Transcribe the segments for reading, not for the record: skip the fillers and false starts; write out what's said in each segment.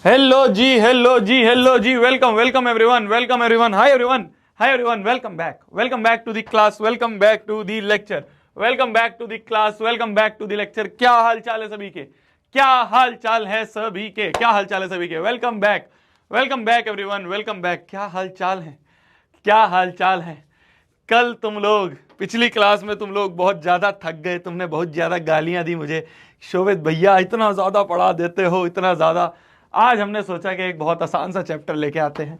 Hello जी, hello जी, hello जी, welcome welcome everyone, welcome everyone, hi everyone, hi everyone, welcome back to the class, welcome back to the lecture, welcome back to the class, welcome back to the lecture. क्या हाल चाल है सभी के? क्या हाल चाल है सभी के? क्या हाल चाल है सभी के? Welcome back everyone, welcome back. क्या हाल चाल है? क्या हाल चाल है? कल तुम लोग पिछली क्लास में तुम लोग बहुत ज्यादा थक गए, तुमने बहुत ज्यादा गालियां दी मुझे, शोभित भैया इतना ज्यादा पढ़ा देते हो, इतना ज्यादा। आज हमने सोचा कि एक बहुत आसान सा चैप्टर लेके आते हैं।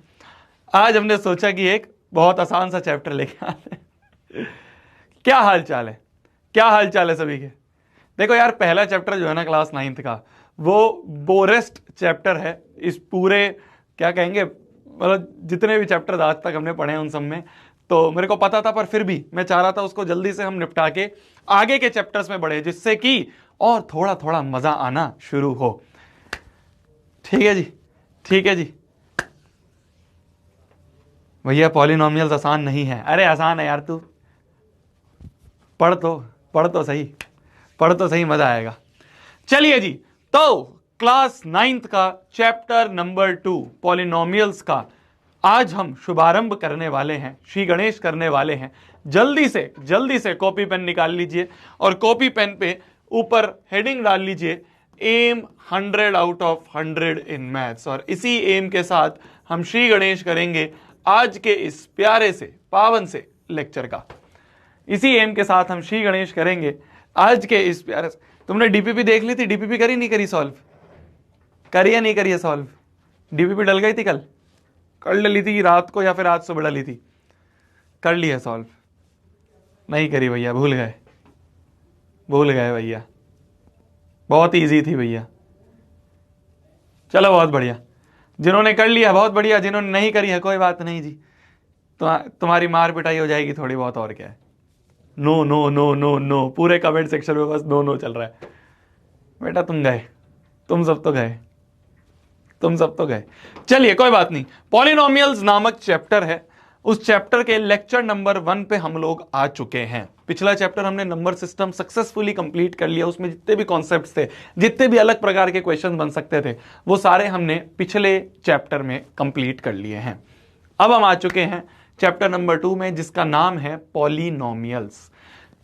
आज हमने सोचा कि एक बहुत आसान सा चैप्टर लेके आते हैं। क्या हाल चाल है? क्या हाल चाल है सभी के? देखो यार, पहला चैप्टर जो है ना क्लास 9th का, वो बोरेस्ट चैप्टर है इस पूरे, क्या कहेंगे, मतलब जितने भी चैप्टर आज तक हमने पढ़े हैं उन सब में। तो मेरे को पता था, पर फिर भी मैं चाह रहा था उसको जल्दी से हम निपटा के आगे के चैप्टर्स में बढ़े, जिससे कि और थोड़ा थोड़ा मजा आना शुरू हो। ठीक है जी, ठीक है जी। भैया पॉलिनोमियल्स आसान नहीं है। अरे आसान है यार, तू पढ़ तो सही, पढ़ तो सही, मजा आएगा। चलिए जी, तो क्लास 9th का चैप्टर नंबर 2 पॉलिनोमियल्स का आज हम शुभारंभ करने वाले हैं, श्री गणेश करने वाले हैं। जल्दी से कॉपी पेन निकाल लीजिए और कॉपी पेन पे ऊपर हेडिंग डाल लीजिए, aim 100 out of 100 in maths. और इसी एम के साथ हम श्री गणेश करेंगे आज के इस प्यारे से पावन से लेक्चर का। इसी एम के साथ हम श्री गणेश करेंगे आज के इस प्यारे से। तुमने डीपीपी देख ली थी? डीपीपी करी नहीं करी सॉल्व? करी या नहीं करी है सॉल्व? डीपीपी डल गई थी कल? कर ली थी रात को या फिर आज सुबह डली थी? कर ली है सॉल्व? नहीं करी भैया, भूल गए भैया। बहुत इजी थी भैया। चलो बहुत बढ़िया, जिन्होंने कर लिया बहुत बढ़िया, जिन्होंने नहीं करी है कोई बात नहीं जी, तुम्हारी मार पिटाई हो जाएगी थोड़ी बहुत, और क्या है। No no no no no, पूरे कमेंट सेक्शन में बस नो नो चल रहा है। बेटा तुम गए, तुम सब तो गए। चलिए कोई बात नहीं। पॉलिनोमियल्स नामक चैप्टर है, उस चैप्टर के लेक्चर नंबर 1 पे हम लोग आ चुके हैं। पिछला चैप्टर हमने नंबर सिस्टम सक्सेसफुली कंप्लीट कर लिया। उसमें जितने भी कॉन्सेप्ट्स थे, जितने भी अलग प्रकार के क्वेश्चन बन सकते थे, वो सारे हमने पिछले चैप्टर में कंप्लीट कर लिए हैं। अब हम आ चुके हैं चैप्टर नंबर 2 में, जिसका नाम है पॉलिनोमियल्स।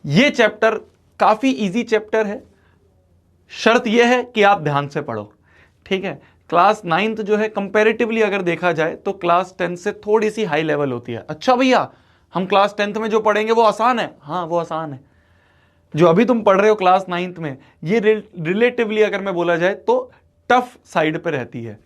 ये चैप्टर काफी इजी चैप्टर है। शर्त यह है कि आप ध्यान से पढ़ो, ठीक है। क्लास 9th जो है कंपैरेटिवली अगर देखा जाए तो क्लास 10 से थोड़ी सी हाई लेवल होती है। अच्छा भैया, हम क्लास 10th में जो पढ़ेंगे वो आसान है? हाँ वो आसान है। जो अभी तुम पढ़ रहे हो क्लास 9th में, ये रिलेटिवली अगर मैं बोला जाए तो टफ साइड पे रहती है।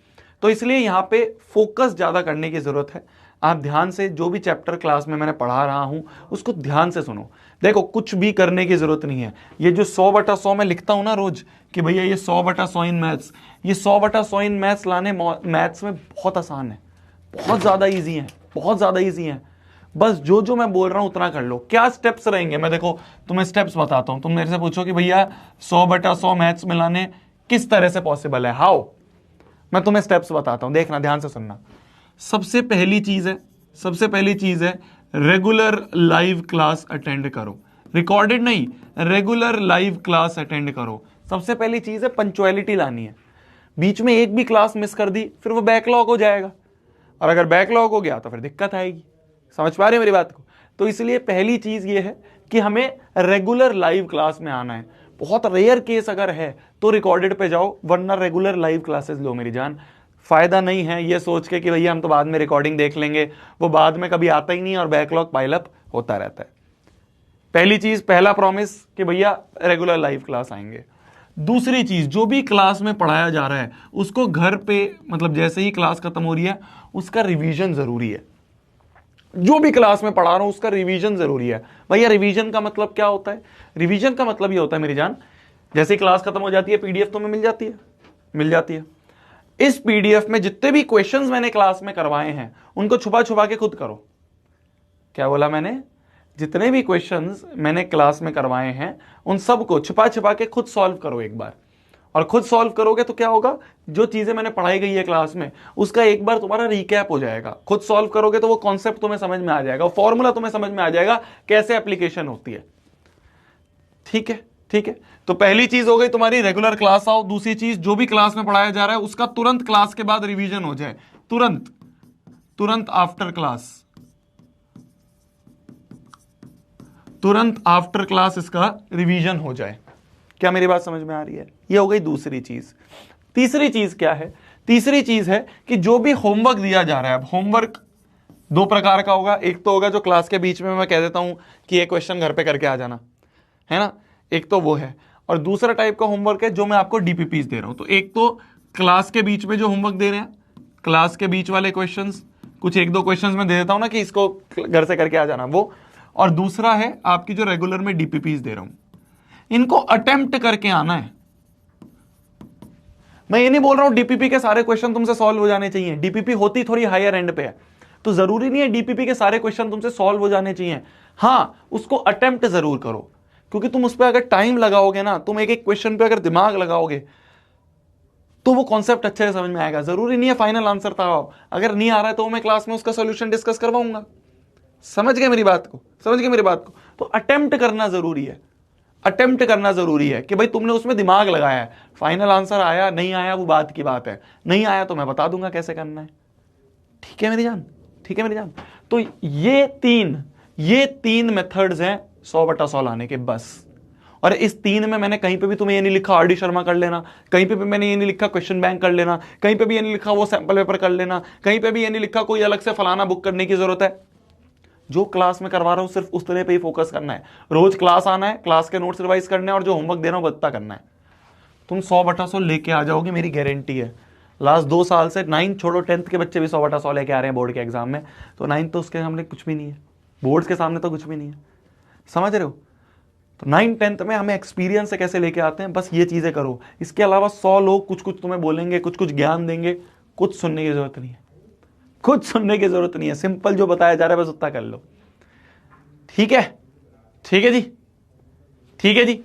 तो इसलिए यहां पे फोकस ज्यादा करने की जरूरत है। आप ध्यान से जो भी चैप्टर क्लास में मैंने पढ़ा रहा हूं उसको ध्यान से सुनो। देखो, कुछ भी करने की जरूरत नहीं है। ये जो 100/100 में लिखता हूं ना रोज कि भैया ये 100/100 इन मैथ्स, ये 100/100 इन मैथ्स लाने मैथ्स में बहुत आसान है, बहुत ज्यादा ईजी है, बहुत ज्यादा ईजी है। बस जो जो मैं बोल रहा हूं उतना कर लो। क्या स्टेप्स रहेंगे, मैं देखो तुम्हें स्टेप्स बताता हूं। तुम मेरे से पूछो कि भैया 100/100 मैथ्स में लाने किस तरह से पॉसिबल है, हाउ। मैं तुम्हें स्टेप्स बताता हूं, देखना ध्यान से सुनना। सबसे पहली चीज है रेगुलर लाइव क्लास अटेंड करो। रिकॉर्डेड नहीं, रेगुलर लाइव क्लास अटेंड करो। सबसे पहली चीज है पंक्चुअलिटी लानी है। बीच में एक भी क्लास मिस कर दी फिर वो बैकलॉग हो जाएगा, और अगर बैकलॉग हो गया तो फिर दिक्कत आएगी। समझ पा रहे हो मेरी बात को? तो इसलिए पहली चीज ये है कि हमें रेगुलर लाइव क्लास में आना है। बहुत रेयर केस अगर है तो रिकॉर्डेड पे जाओ, वरना रेगुलर लाइव क्लासेस लो मेरी जान। फायदा नहीं है ये सोच के कि भैया हम तो बाद में रिकॉर्डिंग देख लेंगे, वो बाद में कभी आता ही नहीं और बैकलॉग पाइलअप होता रहता है। पहली चीज, पहला प्रॉमिस कि भैया रेगुलर लाइव क्लास आएंगे। दूसरी चीज, जो भी क्लास में पढ़ाया जा रहा है उसको घर पे, मतलब जैसे ही क्लास खत्म हो रही है उसका रिवीजन जरूरी है। जो भी क्लास में पढ़ा रहा हूं उसका रिवीजन जरूरी है। भैया रिवीजन का मतलब क्या होता है? रिवीजन का मतलब ये होता है मेरी जान, जैसे ही क्लास खत्म हो जाती है पीडीएफ तुम्हें मिल जाती है। इस पीडीएफ में जितने भी क्वेश्चंस मैंने क्लास में करवाए हैं उनको छुपा छुपा के खुद करो। क्या बोला मैंने? जितने भी क्वेश्चंस मैंने क्लास में करवाए हैं उन सबको छुपा छुपा के खुद सॉल्व करो एक बार। और खुद सॉल्व करोगे तो क्या होगा, जो चीजें मैंने पढ़ाई गई है क्लास में उसका एक बार तुम्हारा रिकैप हो जाएगा। खुद सॉल्व करोगे तो वो कॉन्सेप्ट तुम्हें समझ में आ जाएगा, फॉर्मूला तुम्हें समझ में आ जाएगा, कैसे एप्लीकेशन होती है। ठीक है, ठीक है, तो पहली चीज हो गई तुम्हारी रेगुलर क्लास आओ। दूसरी चीज जो भी क्लास में पढ़ाया जा रहा है उसका तुरंत क्लास के बाद रिवीजन हो जाए, तुरंत तुरंत आफ्टर क्लास, तुरंत आफ्टर क्लास इसका रिवीजन हो जाए। क्या मेरी बात समझ में आ रही है? ये हो गई दूसरी चीज। तीसरी चीज क्या है? तीसरी चीज है कि जो भी होमवर्क दिया जा रहा है, अब होमवर्क दो प्रकार का होगा। एक तो होगा जो क्लास के बीच में मैं कह देता हूं कि ये क्वेश्चन घर पे करके आ जाना, है ना, एक तो वो है। और दूसरा टाइप का होमवर्क है जो मैं आपको डीपीपीस दे रहा हूं। तो एक तो क्लास के बीच में जो होमवर्क दे रहे हैं, क्लास के बीच वाले क्वेश्चंस, कुछ एक दो क्वेश्चंस मैं दे देता हूं ना कि इसको घर से करके आ जाना, वो। और दूसरा है आपकी जो रेगुलर में डीपीपीस दे रहा हूं, इनको अटेम्प्ट करके आना है। मैं ये नहीं बोल रहा हूं डीपीपी के सारे क्वेश्चन तुमसे सॉल्व हो जाने चाहिए, डीपीपी होती थोड़ी हायर एंड पे है, तो जरूरी नहीं है डीपीपी के सारे क्वेश्चन तुमसे सॉल्व हो जाने चाहिए। हां, उसको अटेम्प्ट जरूर करो, क्योंकि तुम उस पर अगर टाइम लगाओगे ना, तुम एक एक क्वेश्चन पे अगर दिमाग लगाओगे तो वो कॉन्सेप्ट अच्छे से समझ में आएगा। जरूरी नहीं है फाइनल आंसर तक आओ, अगर नहीं आ रहा है तो मैं क्लास में उसका सोल्यूशन डिस्कस करवाऊंगा। समझ गए मेरी बात को? समझ गए मेरी बात को? तो अटेम्प्ट करना जरूरी है, अटेम्प्ट करना जरूरी है कि भाई तुमने उसमें दिमाग लगाया है। फाइनल आंसर आया नहीं आया वो बात की बात है, नहीं आया तो मैं बता दूंगा कैसे करना है। ठीक है मेरी जान? ठीक है मेरी जान? तो ये तीन मेथड्स हैं 100/100 लाने के, बस। और इस तीन में मैंने कहीं पे भी तुम्हें ये नहीं लिखा आरडी शर्मा कर लेना, कहीं पे भी मैंने ये नहीं लिखा क्वेश्चन बैंक कर लेना, कहीं पे भी ये नहीं लिखा वो सैंपल पेपर कर लेना, कहीं पे भी ये नहीं लिखा कोई अलग से फलाना बुक करने की जरूरत है। जो क्लास में करवा रहा हूं सिर्फ उस तरह पे ही फोकस करना है। रोज क्लास आना है, क्लास के नोट्स रिवाइज करने हैं और जो होमवर्क देना है वो बत्ता करना है। तुम 100/100 लेके आ जाओगे, मेरी गारंटी है। लास्ट 2 साल से 9th छोड़ो 10th के बच्चे भी 100/100 लेके आ रहे हैं बोर्ड के एग्जाम में, तो 9th तो उसके सामने कुछ भी नहीं है, बोर्ड्स के सामने तो कुछ भी नहीं है। समझ रहे हो? तो 9th 10th में हमें एक्सपीरियंस से कैसे लेके आते हैं, बस ये चीजें करो। इसके अलावा 100 लोग कुछ कुछ तुम्हें बोलेंगे, कुछ कुछ ज्ञान देंगे, कुछ सुनने की जरूरत नहीं है, कुछ सुनने की जरूरत नहीं है। सिंपल जो बताया जा रहा है बस उतना कर लो। ठीक है? ठीक है जी? ठीक है जी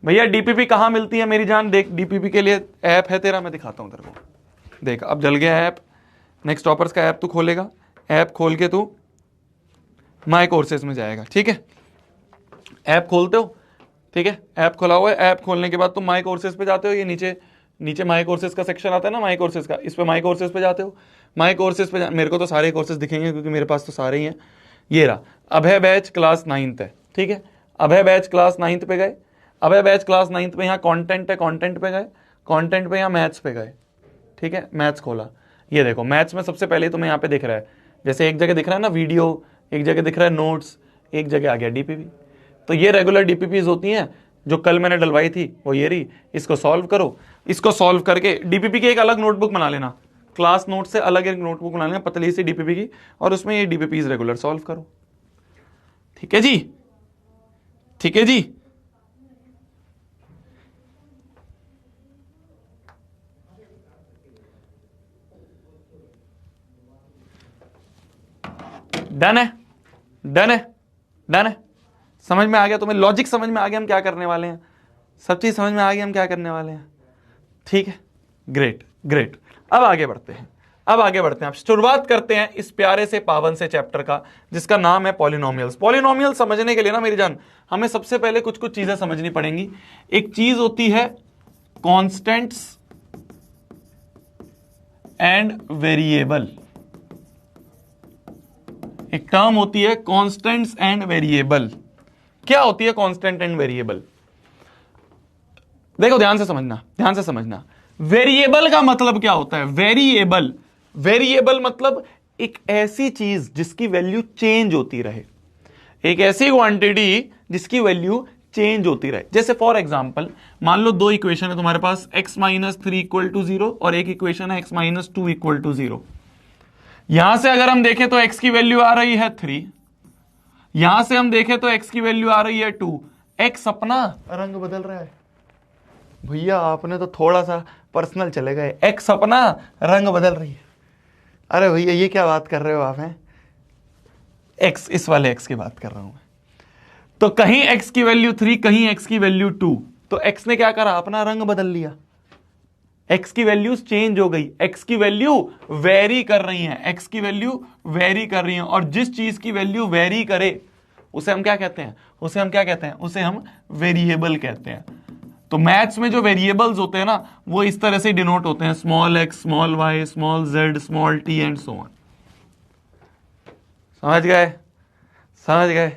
भैया। डीपीपी कहां मिलती है मेरी जान? देख, डीपीपी के लिए ऐप है तेरा, मैं दिखाता हूं तेरे को। देख, अब जल गया ऐप। नेक्स्ट टॉपर्स का ऐप तू खोलेगा, ऐप खोल के तू माय कोर्सेज में जाएगा। ठीक है? ऐप खोलते हो, ठीक है, ऐप खोला हुआ है। ऐप खोलने के बाद तुम माय कोर्सेज पे जाते हो, ये नीचे नीचे माय कोर्सेज का सेक्शन आता है ना, माय कोर्सेज का, इस पे माय कोर्सेज पे जाते हो। माय कोर्सेज पे मेरे को तो सारे कोर्सेज दिखेंगे क्योंकि मेरे पास तो सारे ही हैं। ये रहा, अभय बैच क्लास 9th है। ठीक है, अभय बैच क्लास 9th पे गए, अभय बैच क्लास 9th पे यहाँ कंटेंट है, कंटेंट पे गए, कंटेंट पे यहाँ मैथ्स पे गए। ठीक है, मैथ्स खोला, ये देखो मैथ्स में सबसे पहले तुम्हें यहाँ पे दिख रहा है, जैसे एक जगह दिख रहा है ना वीडियो, एक जगह दिख रहा है नोट्स, एक जगह आ गया डीपीपी। तो ये रेगुलर डीपीपीज होती हैं जो कल मैंने डलवाई थी, वो ये रही। इसको सॉल्व करो, इसको सॉल्व करके डीपीपी की एक अलग नोटबुक बना लेना, क्लास नोट से अलग एक नोटबुक बना लेना पतली सी डीपीपी की, और उसमें ये डीपीपीज रेगुलर सॉल्व करो। ठीक है जी? ठीक है जी? डन है? डन है? डन है? समझ में आ गया तुम्हें? लॉजिक समझ में आ गया हम क्या करने वाले हैं? सब चीज समझ में आ गई हम क्या करने वाले हैं? ठीक है, ग्रेट ग्रेट। अब आगे बढ़ते हैं, अब आगे बढ़ते हैं। अब शुरुआत करते हैं इस प्यारे से पावन से चैप्टर का जिसका नाम है पॉलिनोमियल्स। पॉलिनोमियल समझने के लिए ना मेरी जान, हमें सबसे पहले कुछ कुछ चीजें समझनी पड़ेंगी। एक चीज होती है कॉन्स्टेंट्स एंड वेरिएबल, एक टर्म होती है कॉन्स्टेंट्स एंड वेरिएबल। क्या होती है कॉन्स्टेंट एंड वेरिएबल? देखो ध्यान से समझना, ध्यान से समझना। वेरिएबल का मतलब क्या होता है? वेरिएबल, वेरिएबल मतलब एक ऐसी चीज जिसकी वैल्यू चेंज होती रहे, एक ऐसी क्वांटिटी जिसकी वैल्यू चेंज होती रहे। जैसे फॉर एग्जांपल मान लो दो इक्वेशन है तुम्हारे पास, x-3 = 0 और एक इक्वेशन है x-2 = 0। यहां से अगर हम देखें तो x की वैल्यू आ रही है 3, यहां से हम देखें तो x की वैल्यू आ रही है 2। x अपना रंग बदल रहा है। भैया आपने तो थोड़ा सा पर्सनल चले गए, x अपना रंग बदल रही है। अरे भैया ये क्या बात कर रहे हो आप? हैं x, इस वाले x की बात कर रहा हूं मैं। तो कहीं x की वैल्यू 3, कहीं x की वैल्यू 2, तो x ने क्या करा? अपना रंग बदल लिया। x की वैल्यूज चेंज हो गई, x की वैल्यू वेरी कर रही हैं, x की वैल्यू वेरी कर रही हैं। और जिस चीज की वैल्यू वेरी करे उसे हम क्या कहते हैं, उसे हम क्या कहते हैं, उसे हम वेरिएबल कहते हैं। तो मैथ्स में जो वेरिएबल्स होते हैं ना, वो इस तरह से डिनोट होते हैं, small x, small y, small z, small t and so on. समझ गए, समझ गए,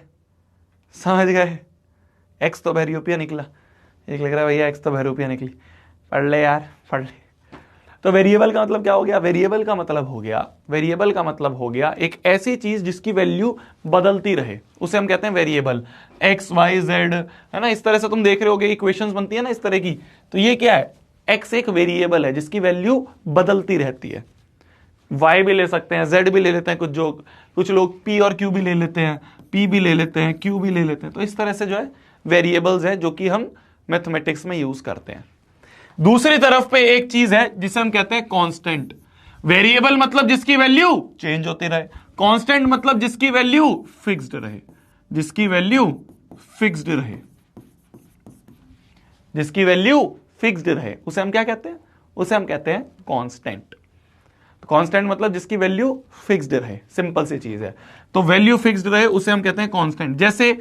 समझ गए। एक्स तो बहरूपिया निकला, एक लिख रहा है भैया एक्स तो बहरूपिया निकली, पढ़ ले यार, पढ़ ले। तो वेरिएबल का मतलब क्या हो गया, वेरिएबल का मतलब हो गया, वेरिएबल का मतलब हो गया एक ऐसी चीज जिसकी वैल्यू बदलती रहे, उसे हम कहते हैं वेरिएबल। एक्स वाई जेड, है ना, इस तरह से तुम देख रहे होगे इक्वेशंस बनती है ना इस तरह की, तो ये क्या है, एक्स एक वेरिएबल है जिसकी वैल्यू बदलती रहती है। वाई भी ले सकते हैं, जेड भी ले लेते हैं, कुछ लोग पी और क्यू भी ले लेते हैं, पी भी ले लेते हैं, क्यू भी ले लेते हैं। तो इस तरह से जो है वेरिएबल्स है जो कि हम मैथमेटिक्स में यूज करते हैं। दूसरी तरफ पे एक चीज है जिसे हम कहते हैं कांस्टेंट। वेरिएबल मतलब जिसकी वैल्यू चेंज होती रहे, कांस्टेंट मतलब जिसकी वैल्यू फिक्स्ड रहे, जिसकी वैल्यू फिक्स्ड रहे, जिसकी वैल्यू फिक्स्ड रहे, उसे हम क्या कहते हैं, उसे हम कहते हैं कांस्टेंट। कांस्टेंट मतलब जिसकी वैल्यू फिक्स्ड रहे, सिंपल सी चीज है। तो वैल्यू फिक्स्ड रहे उसे हम कहते हैं कांस्टेंट। जैसे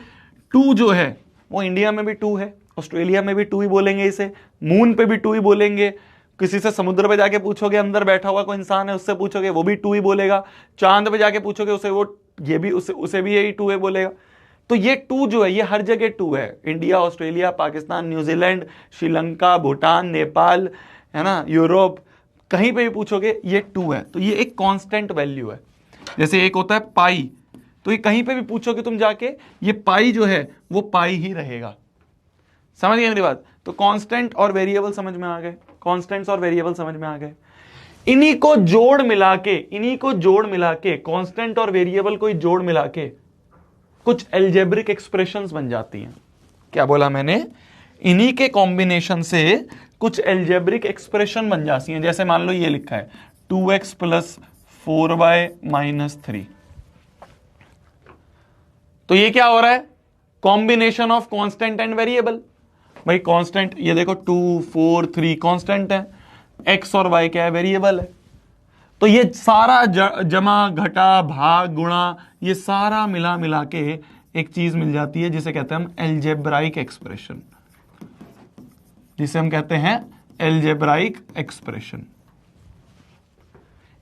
2 जो है वो इंडिया में भी 2 है, ऑस्ट्रेलिया में भी 2 ही बोलेंगे इसे, मून पे भी 2 ही बोलेंगे, किसी से समुद्र पे जाके पूछोगे, अंदर बैठा हुआ कोई इंसान है उससे पूछोगे वो भी 2 ही बोलेगा, चांद पे जाके पूछोगे उसे, वो ये भी उसे भी यही 2 है बोलेगा। तो ये 2 जो है ये हर जगह 2 है, India, Australia, Pakistan, New Zealand, Sri Lanka, Bhutan, Nepal, है ना, यूरोप, कहीं पे भी पूछोगे ये 2 है। तो ये एक कांस्टेंट वैल्यू है। जैसे एक होता है पाई, तो ये कहीं पे भी पूछोगे तुम जाके, ये पाई जो है वो पाई ही रहेगा। समझ गए मेरी बात। तो कांस्टेंट और वेरिएबल समझ में आ गए, कांस्टेंट्स और वेरिएबल समझ में आ गए। इन्हीं को जोड़ मिला के, इन्हीं को जोड़ मिला के, कांस्टेंट और वेरिएबल को जोड़ मिला के कुछ एल्जेब्रिक एक्सप्रेशंस बन जाती हैं। क्या बोला मैंने, इन्हीं के कॉम्बिनेशन से कुछ एल्जेब्रिक एक्सप्रेशन बन जाती हैं। जैसे मान लो ये लिखा है 2x + 4y - 3, तो ये क्या हो रहा है, combination of constant and variable. भाई कांस्टेंट ये देखो 2 4 3 कांस्टेंट है, x और y क्या है, वेरिएबल है। तो ये सारा जमा घटा भाग गुणा ये सारा मिला मिला के एक चीज मिल जाती है जिसे कहते हैं हम एल्जेब्राइक एक्सप्रेशन, जिसे हम कहते हैं एल्जेब्राइक एक्सप्रेशन।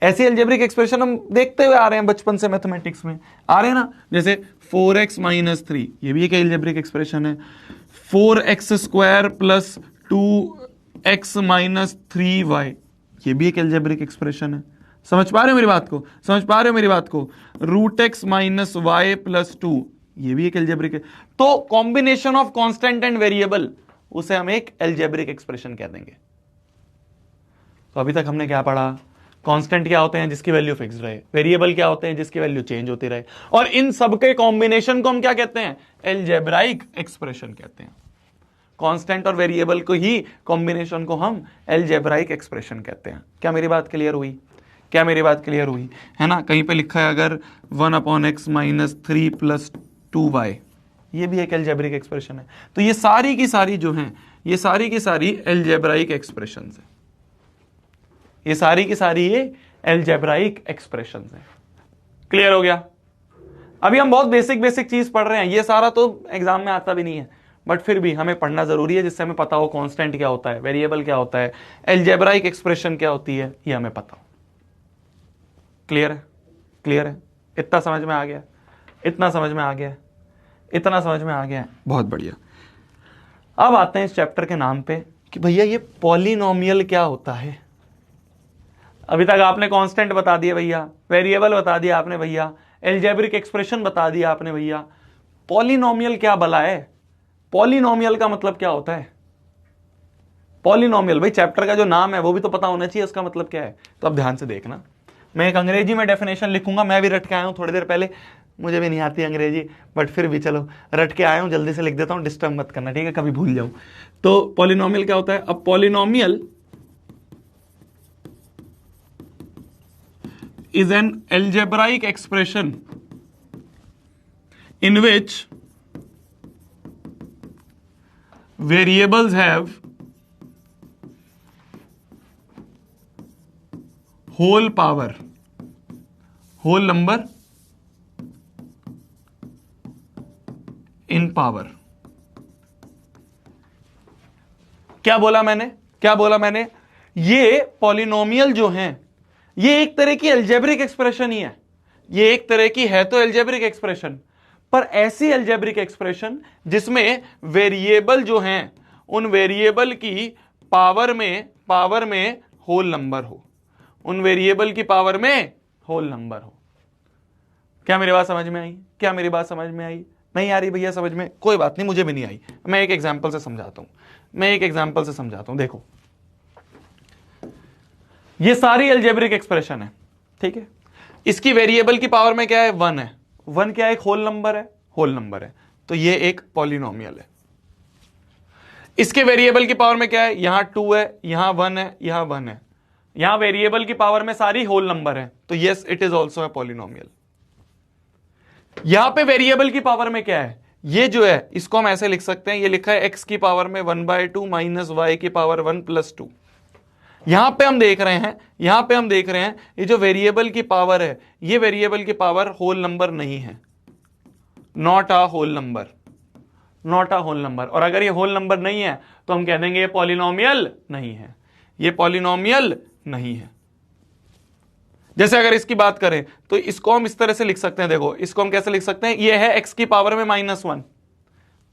ऐसी एल्जेब्रिक एक्सप्रेशन हम देखते हुए आ रहे हैं बचपन से, मैथमेटिक्स में आ रहे हैं ना। जैसे 4x - 3, ये भी एक एल्जेब्रिक एक्सप्रेशन है। 4x² + 2x - 3y, ये भी एक एल्जेब्रिक एक्सप्रेशन है। समझ पा रहे हो मेरी बात को, समझ पा रहे हो मेरी बात को। √x - y + 2, ये भी एक एल्जेब्रिक है। तो combination of constant and variable, उसे हम एक एल्जेब्रिक एक्सप्रेशन कह देंगे। तो अभी तक हमने क्या पढ़ा, कांस्टेंट क्या होते हैं जिसकी वैल्यू फिक्स रहे, वेरिएबल क्या होते हैं जिसकी वैल्यू चेंज होती रहे, और इन सबके कॉम्बिनेशन को हम क्या कहते हैं, एल्जेब्राइक एक्सप्रेशन कहते हैं। कांस्टेंट और वेरिएबल को ही कॉम्बिनेशन को हम एल्जेब्राइक एक्सप्रेशन कहते हैं। क्या मेरी बात क्लियर हुई, क्या मेरी बात क्लियर हुई, है ना। कहीं पे लिखा है अगर 1/x - 3 + 2y, ये भी एक एल्जेब्रिक एक्सप्रेशन है। तो ये सारी की सारी जो हैं, ये सारी की सारी एल्जेब्राइक एक्सप्रेशंस हैं, ये सारी की सारी ये एल्जेब्राइक एक्सप्रेशंस हैं। क्लियर हो गया। अभी हम बहुत बेसिक बेसिक चीज पढ़ रहे हैं, ये सारा तो एग्जाम में आता भी नहीं है, बट फिर भी हमें पढ़ना जरूरी है जिससे हमें पता हो कांस्टेंट क्या होता है, वेरिएबल क्या होता है, एल्जेब्राइक एक्सप्रेशन क्या होती है, ये हमें पता हो। क्लियर है, क्लियर है, इतना समझ में आ गया, इतना समझ में आ गया, इतना समझ में आ गया, बहुत बढ़िया। अब आते हैं इस चैप्टर के नाम पे कि भैया ये पॉलिनोमियल क्या होता है। अभी तक आपने कांस्टेंट बता दिया भैया, वेरिएबल बता दिया आपने भैया, एल्जेब्रिक एक्सप्रेशन बता दिया आपने भैया, पॉलिनोमियल क्या भला है, पॉलिनोमियल का मतलब क्या होता है। पॉलिनोमियल, भाई चैप्टर का जो नाम है वो भी तो पता होना चाहिए उसका मतलब क्या है। तो अब ध्यान से देखना, मैं एक अंग्रेजी में डेफिनेशन लिखूंगा, मैं भी रट के आया हूं थोड़ी देर पहले, मुझे भी नहीं आती अंग्रेजी, बट फिर भी चलो रट के आया हूं, जल्दी से लिख देता हूं, डिस्टर्ब मत करना, ठीक है, कभी भूल जाऊं। तो पॉलिनोमियल क्या होता है। अब polynomial is an algebraic expression in which variables have whole power, whole number in power. क्या बोला मैंने? ये पॉलिनोमियल जो हैं, ये एक तरह की एल्जेब्रिक एक्सप्रेशन ही है। ये एक तरह की है तो एल्जेब्रिक एक्सप्रेशन, पर ऐसी एल्जेब्रिक एक्सप्रेशन जिसमें वेरिएबल जो हैं, उन वेरिएबल की पावर में होल नंबर हो, उन वेरिएबल की पावर में होल नंबर हो। क्या मेरी बात समझ में आई? नहीं आ रही भैया समझ में? कोई बात नहीं, मुझे भी नहीं आई। मैं एक एग्जांपल से समझाता हूं। देखो, ये सारी अलजेब्रिक एक्सप्रेशन है, ठीक है। इसकी वेरिएबल की पावर में क्या है? 1 है। 1 क्या है? एक होल नंबर है। तो ये एक पॉलिनोमियल है। इसके वेरिएबल की पावर में क्या है? यहां 2 है, यहां 1 है, यहां 1 है। यहां वेरिएबल की पावर में सारी होल नंबर है, तो yes it is also a polynomial. यहां पे वेरिएबल की पावर में क्या है? ये जो है इसको हम ऐसे लिख सकते हैं, ये लिखा है x की पावर में 1/2 माइनस y की पावर 1 + 2। यहां पे हम देख रहे हैं ये जो वेरिएबल की पावर है, ये वेरिएबल की पावर होल नंबर नहीं है, नॉट अ होल नंबर। और अगर ये होल नंबर नहीं है तो हम कह देंगे ये पॉलिनोमियल नहीं है। जैसे अगर इसकी बात करें तो इसको हम इस तरह से लिख सकते हैं। देखो, इसको हम कैसे लिख सकते हैं? ये है x की पावर में -1,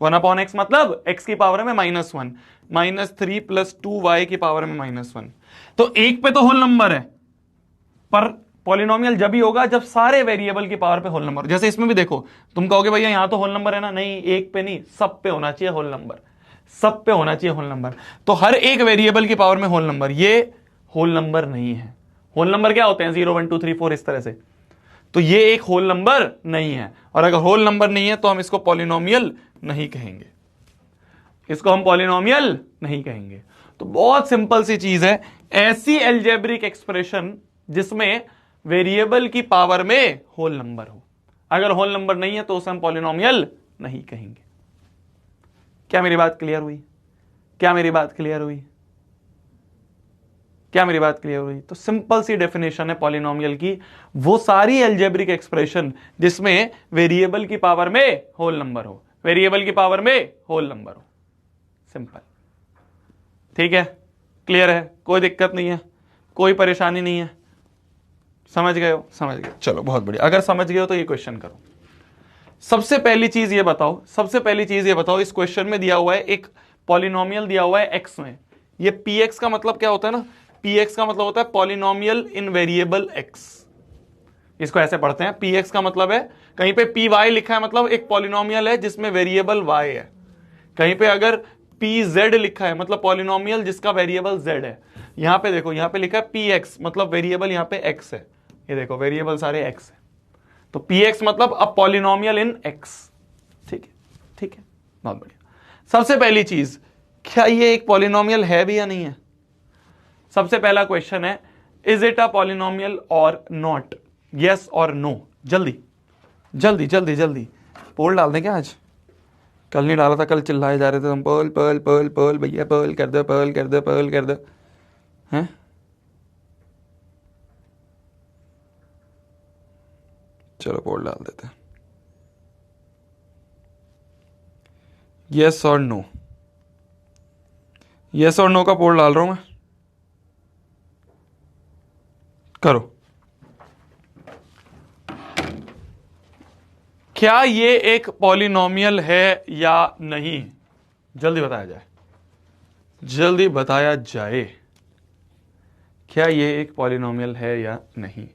1/x मतलब x की पावर में -1, -3 + 2y की पावर में -1। तो एक पे तो होल नंबर है, पर पॉलिनोमियल जब ही होगा जब सारे वेरिएबल की पावर पे होल नंबर। जैसे इसमें भी देखो, तुम कहोगे भैया यहां तो होल नंबर है ना, नहीं, एक पे नहीं, सब पे होना चाहिए होल नंबर, तो हर एक वेरिएबल की पावर में होल नंबर। ये होल नंबर नहीं है। होल नंबर क्या होते हैं? 0 1 2 3 4 इस तरह से। तो ये एक होल नंबर नहीं है, और अगर होल नंबर नहीं है तो हम इसको पॉलिनोमियल नहीं कहेंगे। तो बहुत सिंपल सी चीज है, ऐसी एल्जेब्रिक एक्सप्रेशन जिसमें वेरिएबल की पावर में होल नंबर हो। अगर होल नंबर नहीं है तो उसे हम पॉलिनोमियल नहीं कहेंगे। क्या मेरी बात क्लियर हुई? तो सिंपल सी डेफिनेशन है पॉलिनोमियल की, वो सारी एल्जेब्रिक एक्सप्रेशन जिसमें वेरिएबल की पावर में होल नंबर हो, सिंपल। ठीक है, क्लियर है? कोई दिक्कत नहीं है, कोई परेशानी नहीं है? समझ गए? चलो बहुत बढ़िया। अगर समझ गए हो तो ये क्वेश्चन करो। सबसे पहली चीज ये बताओ, इस क्वेश्चन में दिया हुआ है एक पॉलिनोमियल दिया हुआ है x में। ये px का मतलब क्या होता है ना? px का मतलब होता है पॉलिनोमियल इन वेरिएबल x। इसको ऐसे पढ़ते हैं, px का मतलब है, कहीं पे py लिखा है मतलब एक पॉलिनोमियल है जिसमें वेरिएबल y है। कहीं पे अगर pz लिखा है मतलब पॉलिनोमियल जिसका वेरिएबल z है। यहां पे देखो, यहां पे लिखा है px मतलब वेरिएबल यहां पे x है। ये देखो वेरिएबल सारे x है, तो px मतलब अ पॉलिनोमियल इन x। ठीक है, बहुत बढ़िया। सबसे पहली चीज, क्या ये एक पॉलिनोमियल है भी या नहीं है? सबसे पहला क्वेश्चन है, इज इट अ पॉलिनोमियल और नॉट? यस और नो। जल्दी पोल डाल दें क्या आज? कल नहीं डाला था, कल चिल्लाए जा रहे थे हम, पोल भैया पोल कर दो हैं? चलो पोल डाल देते हैं, यस और नो। यस और नो का पोल डाल रहा हूं मैं, करो। क्या ये एक पॉलिनोमियल है या नहीं? जल्दी बताया जाए, क्या ये एक पॉलिनोमियल है या नहीं?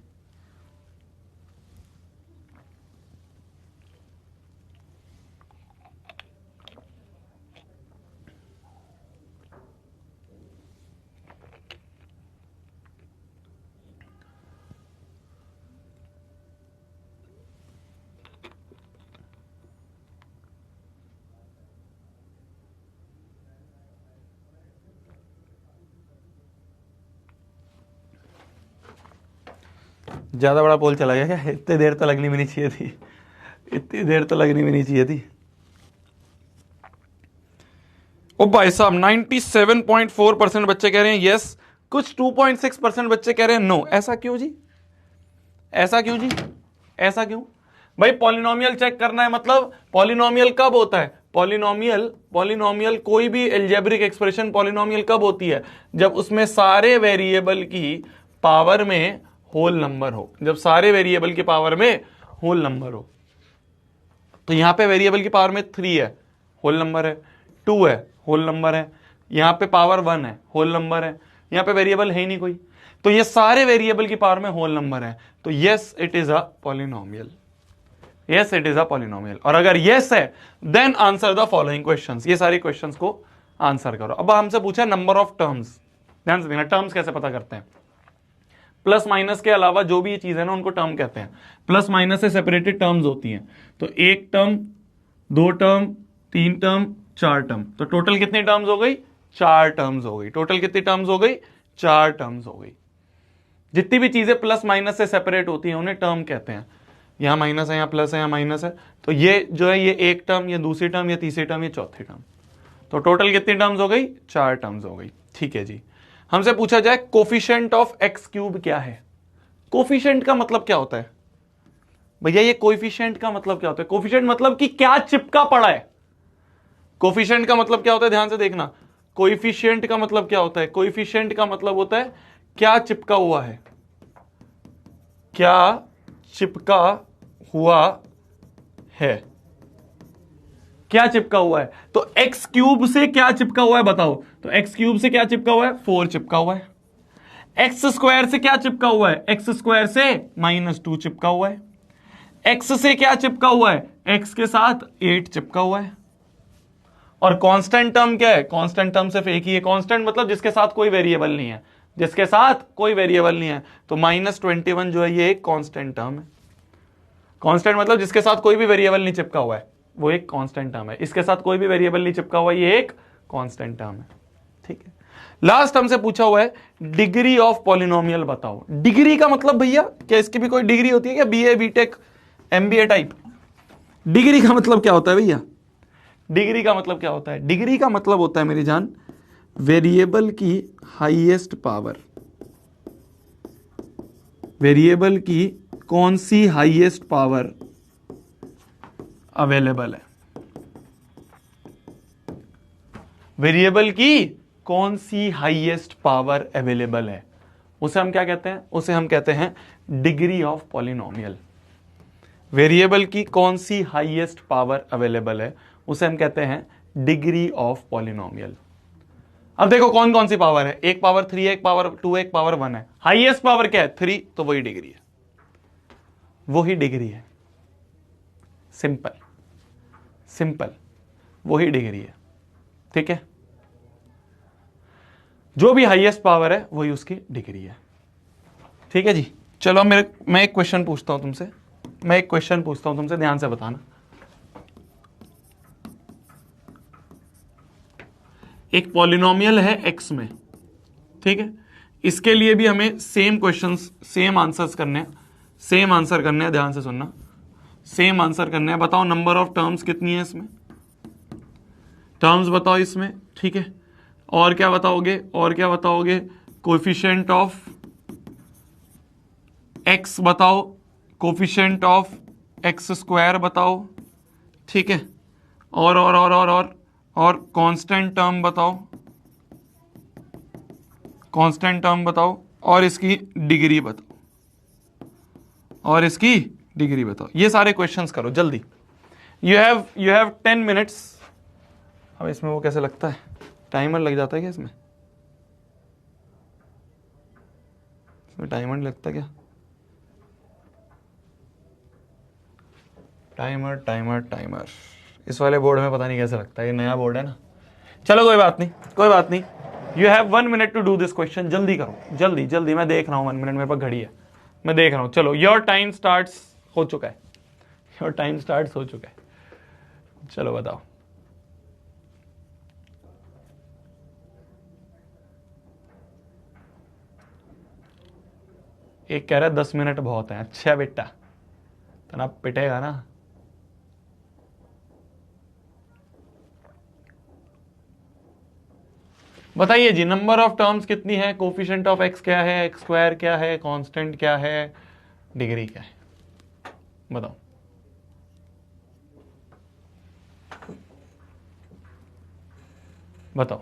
ज्यादा बड़ा पोल चला गया क्या? इतनी देर तो लगनी भी नहीं चाहिए थी। ओ भाई साहब, 97.4% बच्चे कह रहे हैं यस, कुछ 2.6% बच्चे कह रहे हैं नो। ऐसा क्यों? भाई पॉलिनोमियल चेक करना है, मतलब पॉलिनोमियल कब होता है? पॉलिनोमियल कोई भी एल्जेब्रिक एक्सप्रेशन पॉलिनोमियल कब होती है? जब उसमें सारे वेरिएबल की पावर में होल नंबर हो, जब सारे वेरिएबल की पावर में होल नंबर हो। तो यहां पे वेरिएबल की पावर में 3 है, होल नंबर है, 2 है, होल नंबर है, यहां पे पावर 1 है, होल नंबर है, यहां पे वेरिएबल है ही नहीं कोई, तो ये सारे वेरिएबल की पावर में होल नंबर है, तो yes it is a polynomial, yes it is a polynomial. और अगर यस है then answer the following questions, ये सारे क्वेश्चंस को आंसर करो। अब हमसे पूछा नंबर ऑफ टर्म्स, ध्यान से देखना टर्म्स कैसे पता करते हैं। प्लस माइनस के अलावा जो भी चीज है ना उनको टर्म कहते हैं, प्लस माइनस से सेपरेटेड टर्म्स होती हैं। तो एक टर्म, 2 टर्म, 3 टर्म, 4 टर्म, तो टोटल कितनी टर्म्स हो गई? 4 टर्म्स हो गई। टोटल कितनी टर्म्स हो गई? 4 टर्म्स हो गई। जितनी भी चीजें प्लस माइनस से सेपरेट होती हैं उन्हें टर्म कहते हैं। यहां माइनस है, यहां प्लस है, यहां माइनस है, तो ये जो है ये एक टर्म, ये दूसरी टर्म, ये तीसरी टर्म, ये चौथी टर्म, तो टोटल कितनी टर्म्स हो गई? 4 टर्म्स हो गई। ठीक है जी। हमसे पूछा जाए कोफिशिएंट ऑफ एक्स क्यूब क्या है? कोफिशिएंट का मतलब क्या होता है भैया? ये कोफिशिएंट का मतलब क्या होता है? कोफिशिएंट मतलब कि क्या चिपका पड़ा है। कोफिशिएंट का मतलब क्या होता है? ध्यान से देखना, कोएफिशिएंट का मतलब क्या होता है? कोएफिशिएंट का मतलब होता है क्या चिपका हुआ है, क्या चिपका हुआ है, क्या चिपका हुआ है। तो एक्स क्यूब से क्या चिपका हुआ है बताओ? तो एक्स क्यूब से क्या चिपका हुआ है? 4 चिपका हुआ है। एक्स स्क्वायर से क्या चिपका हुआ है? एक्स स्क्वायर से -2 चिपका हुआ है। एक्स से क्या चिपका हुआ है? एक्स के साथ 8 चिपका हुआ है। और कांस्टेंट टर्म क्या है? कांस्टेंट टर्म सिर्फ एक ही है। कांस्टेंट मतलब जिसके साथ कोई वेरिएबल नहीं है, जिसके साथ कोई वेरिएबल नहीं है। तो -21 जो है ये एक कांस्टेंट टर्म है। कांस्टेंट मतलब जिसके साथ कोई भी वेरिएबल नहीं चिपका हुआ है, वो एक कांस्टेंट टर्म है। इसके साथ कोई भी वेरिएबल नहीं चिपका हुआ, ये एक कांस्टेंट टर्म है। ठीक है। लास्ट हमसे पूछा हुआ है डिग्री ऑफ पॉलिनोमियल बताओ। डिग्री का मतलब भैया क्या इसकी भी कोई डिग्री होती है क्या? BA, BTech, MBA type? Degree का मतलब क्या होता है भैया? डिग्री का मतलब क्या होता है? डिग्री का मतलब होता है मेरी जान वेरिएबल की हाईएस्ट पावर। वेरिएबल की कौन सी हाईएस्ट पावर अवेलेबल है? वेरिएबल की कौन सी हाईएस्ट पावर अवेलेबल है, उसे हम क्या कहते हैं? उसे हम कहते हैं डिग्री ऑफ पॉलिनोमियल। वेरिएबल की कौन सी हाईएस्ट पावर अवेलेबल है उसे हम कहते हैं डिग्री ऑफ पॉलिनोमियल। अब देखो कौन कौन सी पावर है, एक पावर 3 है, एक पावर 2 है, एक पावर 1 है। हाईएस्ट पावर क्या है? 3, तो वही डिग्री है, वही डिग्री है। सिंपल सिंपल, वही डिग्री है। ठीक है, जो भी हाईएस्ट पावर है वही उसकी डिग्री है। ठीक है जी। चलो मैं एक क्वेश्चन पूछता हूं तुमसे, ध्यान से बताना। एक पॉलिनोमियल है एक्स में, ठीक है, इसके लिए भी हमें सेम क्वेश्चंस, सेम आंसर्स करने हैं, सेम आंसर करने हैं। ध्यान से सुनना, सेम आंसर करने हैं। बताओ नंबर ऑफ टर्म्स कितनी है इसमें, टर्म्स बताओ इसमें। ठीक है, और क्या बताओगे? कोएफिशिएंट ऑफ एक्स बताओ, कोएफिशिएंट ऑफ एक्स स्क्वायर बताओ। ठीक है, और कांस्टेंट टर्म बताओ, और इसकी डिग्री बताओ, ये सारे क्वेश्चंस करो जल्दी। You have 10 minutes. अब इसमें वो कैसे लगता है, टाइमर लग जाता है क्या? इसमें टाइमर लगता है क्या? टाइमर इस वाले बोर्ड में पता नहीं कैसे लगता है, ये नया बोर्ड है ना। चलो कोई बात नहीं। You have 1 minute to do this question. जल्दी करो, जल्दी। मैं देख रहा हूं 1 मिनट, मेरे पास घड़ी है, मैं देख रहा हूं। चलो, योर टाइम स्टार्ट्स हो चुका है। चलो बताओ। एक कह रहा है 10 मिनट बहुत है। अच्छा बेटा, तो ना पिटेगा ना। बताइए जी, नंबर ऑफ टर्म्स कितनी है, कोफिशिएंट ऑफ एक्स क्या है, एक्स स्क्वायर क्या है, कांस्टेंट क्या है, डिग्री क्या है, बताओ। बताओ।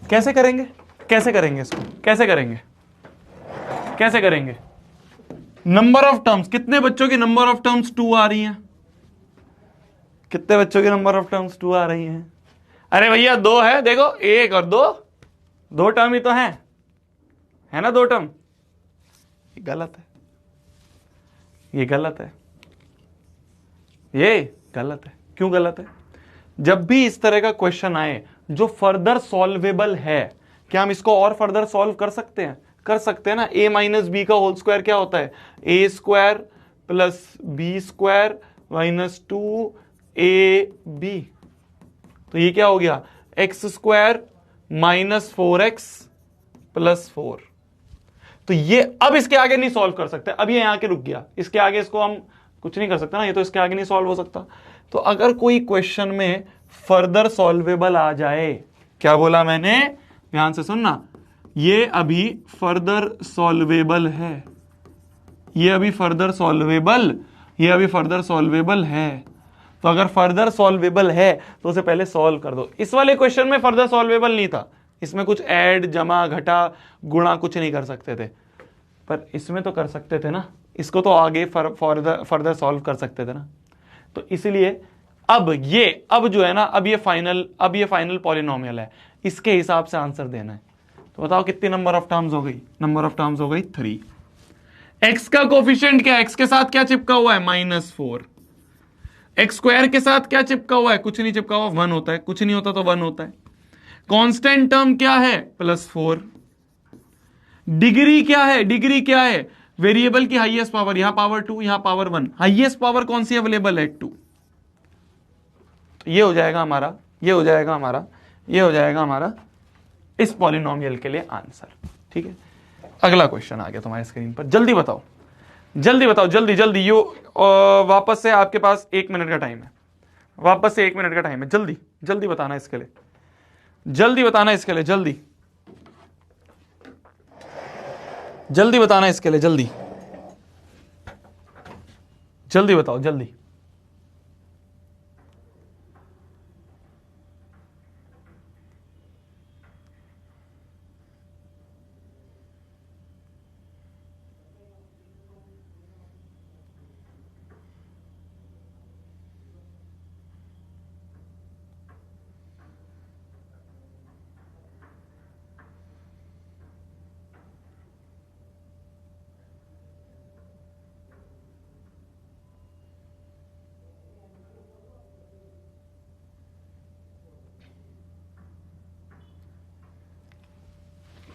कैसे करेंगे, कैसे करेंगे इसको, कैसे करेंगे, कैसे करेंगे? नंबर ऑफ टर्म्स, कितने बच्चों की नंबर ऑफ टर्म्स 2 आ रही हैं? कितने बच्चों की नंबर ऑफ टर्म्स 2 आ रही हैं? अरे भैया 2 है, देखो 1 और 2, 2 टर्म ही तो है ना, 2 टर्म। ये गलत है, ये गलत है, ये गलत है। क्यों गलत है? जब भी इस तरह का क्वेश्चन आए जो फर्दर सॉल्वेबल है, क्या हम इसको और फर्दर सॉल्व कर सकते हैं? कर सकते हैं ना। a माइनस बी का होल स्क्वायर क्या होता है? a square plus b square minus 2ab। तो ये क्या हो गया? x square minus 4x plus 4। तो ये अब इसके आगे नहीं सॉल्व कर सकते, अब ये यहां के रुक गया, इसके आगे इसको हम कुछ नहीं कर सकते ना, ये तो इसके आगे नहीं सॉल्व हो सकता। तो अगर कोई क्वेश्चन में फर्दर सॉल्वेबल आ जाए, क्या बोला मैंने, ध्यान से सुनना, ये अभी फर्दर सॉल्वेबल है, ये अभी फर्दर सॉल्वेबल, ये अभी फर्दर सॉल्वेबल है। तो अगर फर्दर सॉल्वेबल है तो उसे पहले सॉल्व कर दो। इस वाले क्वेश्चन में फर्दर सॉल्वेबल नहीं था, इसमें कुछ ऐड जमा घटा गुणा कुछ नहीं कर सकते थे, पर इसमें तो कर सकते थे ना, इसको तो आगे फर्दर सॉल्व कर सकते थे ना। तो इसलिए अब जो है ना, अब ये फाइनल पॉलिनोमियल है, इसके हिसाब से आंसर देना है। तो बताओ कितनी नंबर ऑफ टर्म्स हो गई? नंबर ऑफ टर्म्स हो गई 3। एक्स का कोफिशिएंट क्या है? एक्स के साथ क्या चिपका हुआ है? -4। एक्स स्क्वायर के साथ क्या चिपका हुआ है? कुछ नहीं चिपका हुआ, 1 होता है, कुछ नहीं होता तो 1 होता है। कांस्टेंट टर्म क्या है? +4। डिग्री क्या है? डिग्री क्या है? वेरिएबल की हाईएस्ट पावर, यहां पावर 2, यहां पावर 1, हाईएस्ट पावर कौन सी अवेलेबल है? 2। तो ये हो जाएगा हमारा, ये हो जाएगा हमारा, ये हो जाएगा हमारा इस पॉलिनोमियल के लिए आंसर। ठीक है, अगला क्वेश्चन आ गया तुम्हारे स्क्रीन पर, जल्दी बताओ, जल्दी बताओ, जल्दी जल्दी। यो वापस से आपके पास 1 मिनट का टाइम है, वापस से 1 मिनट का टाइम है, जल्दी जल्दी बताना इसके लिए, जल्दी बताना इसके लिए, जल्दी जल्दी बताना इसके लिए, जल्दी जल्दी बताओ, जल्दी।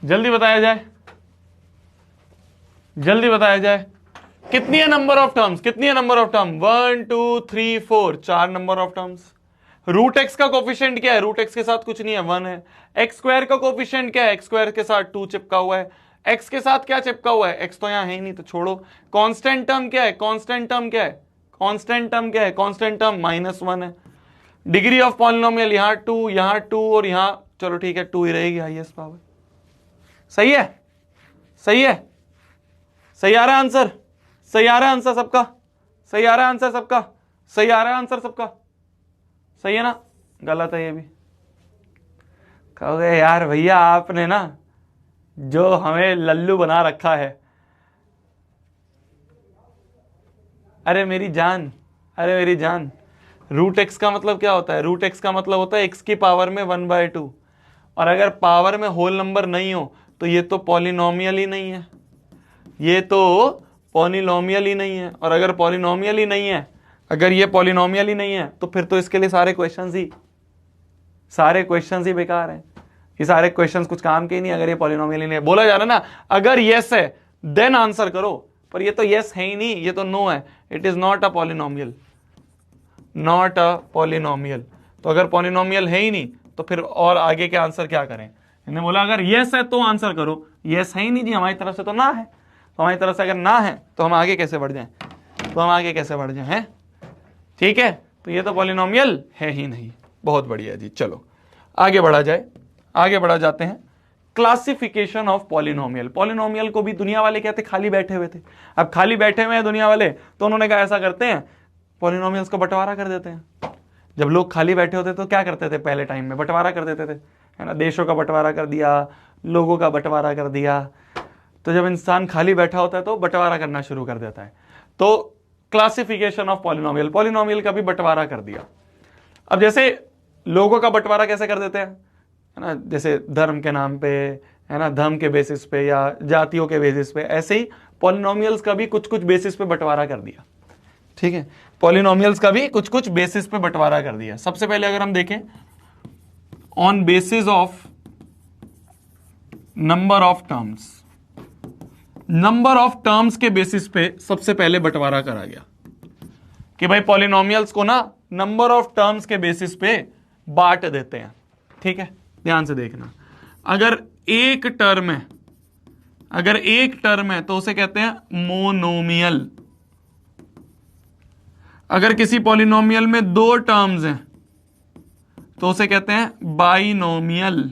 जल्दी बताया जाए, जल्दी बताया जाए। कितनी है नंबर ऑफ टर्म्स? कितनी है number of term? 1 2 3 4, 4 number of terms. Root x का कोफिशिएंट क्या है? रूट एक्स के साथ कुछ नहीं है, 1 है। एक्स स्क्वायर का कोफिशिएंट क्या है? एक्स स्क्वायर के साथ 2 चिपका हुआ है। एक्स के साथ क्या चिपका हुआ है? एक्स तो यहां है ही नहीं, तो छोड़ो। कांस्टेंट टर्म क्या है? कांस्टेंट टर्म क्या है? कांस्टेंट टर्म क्या है? कांस्टेंट टर्म -1 है। डिग्री ऑफ पॉलिनोमियल यहां 2 और यहां, चलो ठीक है 2 ही रहेगी हाईएस्ट पावर। सही है, सही है, सही आ रहा है आंसर, सही आ रहा है आंसर सबका, सही आ रहा है आंसर सबका, सही आ रहा है आंसर सबका, सही है ना? गलत है ये भी। कहोगे यार भैया आपने ना जो हमें लल्लू बना रखा है। अरे मेरी जान, अरे मेरी जान, रूट एक्स का मतलब क्या होता है? रूट एक्स का मतलब होता है एक्स की पावर में 1/2, और अगर पावर में होल नंबर नहीं हो तो ये तो पॉलिनोमियल ही नहीं है, ये तो पॉलिनोमियल ही नहीं है। और अगर पॉलिनोमियल ही नहीं है, अगर ये पॉलिनोमियल ही नहीं है, तो फिर तो इसके लिए सारे क्वेश्चंस ही बेकार हैं। ये सारे क्वेश्चंस कुछ काम के ही नहीं अगर ये पॉलिनोमियल ही नहीं है। बोला जा रहा है ना, अगर यस है देन आंसर करो, पर ये तो यस है ही नहीं, ये तो नो है। It is not a polynomial, not a polynomial. तो अगर पॉलिनोमियल है ही नहीं तो फिर और आगे के आंसर क्या करें? इन्होंने बोला अगर यस है तो आंसर करो, यस है ही नहीं जी, हमारी तरफ से तो ना है, तो हमारी तरफ से अगर ना है तो हम आगे कैसे बढ़ जाएं, तो हम आगे कैसे बढ़ जाएं, हैं? ठीक है, तो ये तो पॉलिनोमियल है ही नहीं। बहुत बढ़िया जी, चलो आगे बढ़ा जाए, आगे बढ़ा जाते हैं। Classification of polynomial. पॉलिनोमियल को भी दुनिया वाले कहते खाली बैठे हुए थे। अब खाली बैठे हुए हैं दुनिया वाले, तो उन्होंने कहा ऐसा करते हैं, पॉलिनोमियल्स को बंटवारा कर देते हैं। जब लोग खाली बैठे होते तो क्या करते थे पहले टाइम में, बंटवारा कर देते थे, है ना, देशों का बंटवारा कर दिया, लोगों का बंटवारा कर दिया। तो जब इंसान खाली बैठा होता है तो बंटवारा करना शुरू कर देता है। तो क्लासिफिकेशन ऑफ पॉलिनोमियल, पॉलिनोमियल का भी बंटवारा कर दिया। अब जैसे लोगों का बंटवारा कैसे कर देते हैं, है ना, जैसे धर्म के नाम पे, है ना, धर्म के बेसिस पे या जातियों के बेसिस पे, ऐसे ही पॉलिनोमियल्स का भी कुछ कुछ बेसिस पे बंटवारा कर दिया। ठीक है, पॉलिनोमियल्स का भी कुछ कुछ बेसिस पे बंटवारा कर दिया। सबसे पहले अगर हम देखें, on basis of number of terms, number of terms के बेसिस पे सबसे पहले बंटवारा करा गया कि भाई पॉलिनोमियल्स को ना नंबर ऑफ टर्म्स के बेसिस पे बांट देते हैं। ठीक है, ध्यान से देखना, अगर एक टर्म है, अगर एक टर्म है तो उसे कहते हैं मोनोमियल। अगर किसी पॉलिनोमियल में दो टर्म्स हैं तो उसे कहते हैं बाइनोमियल।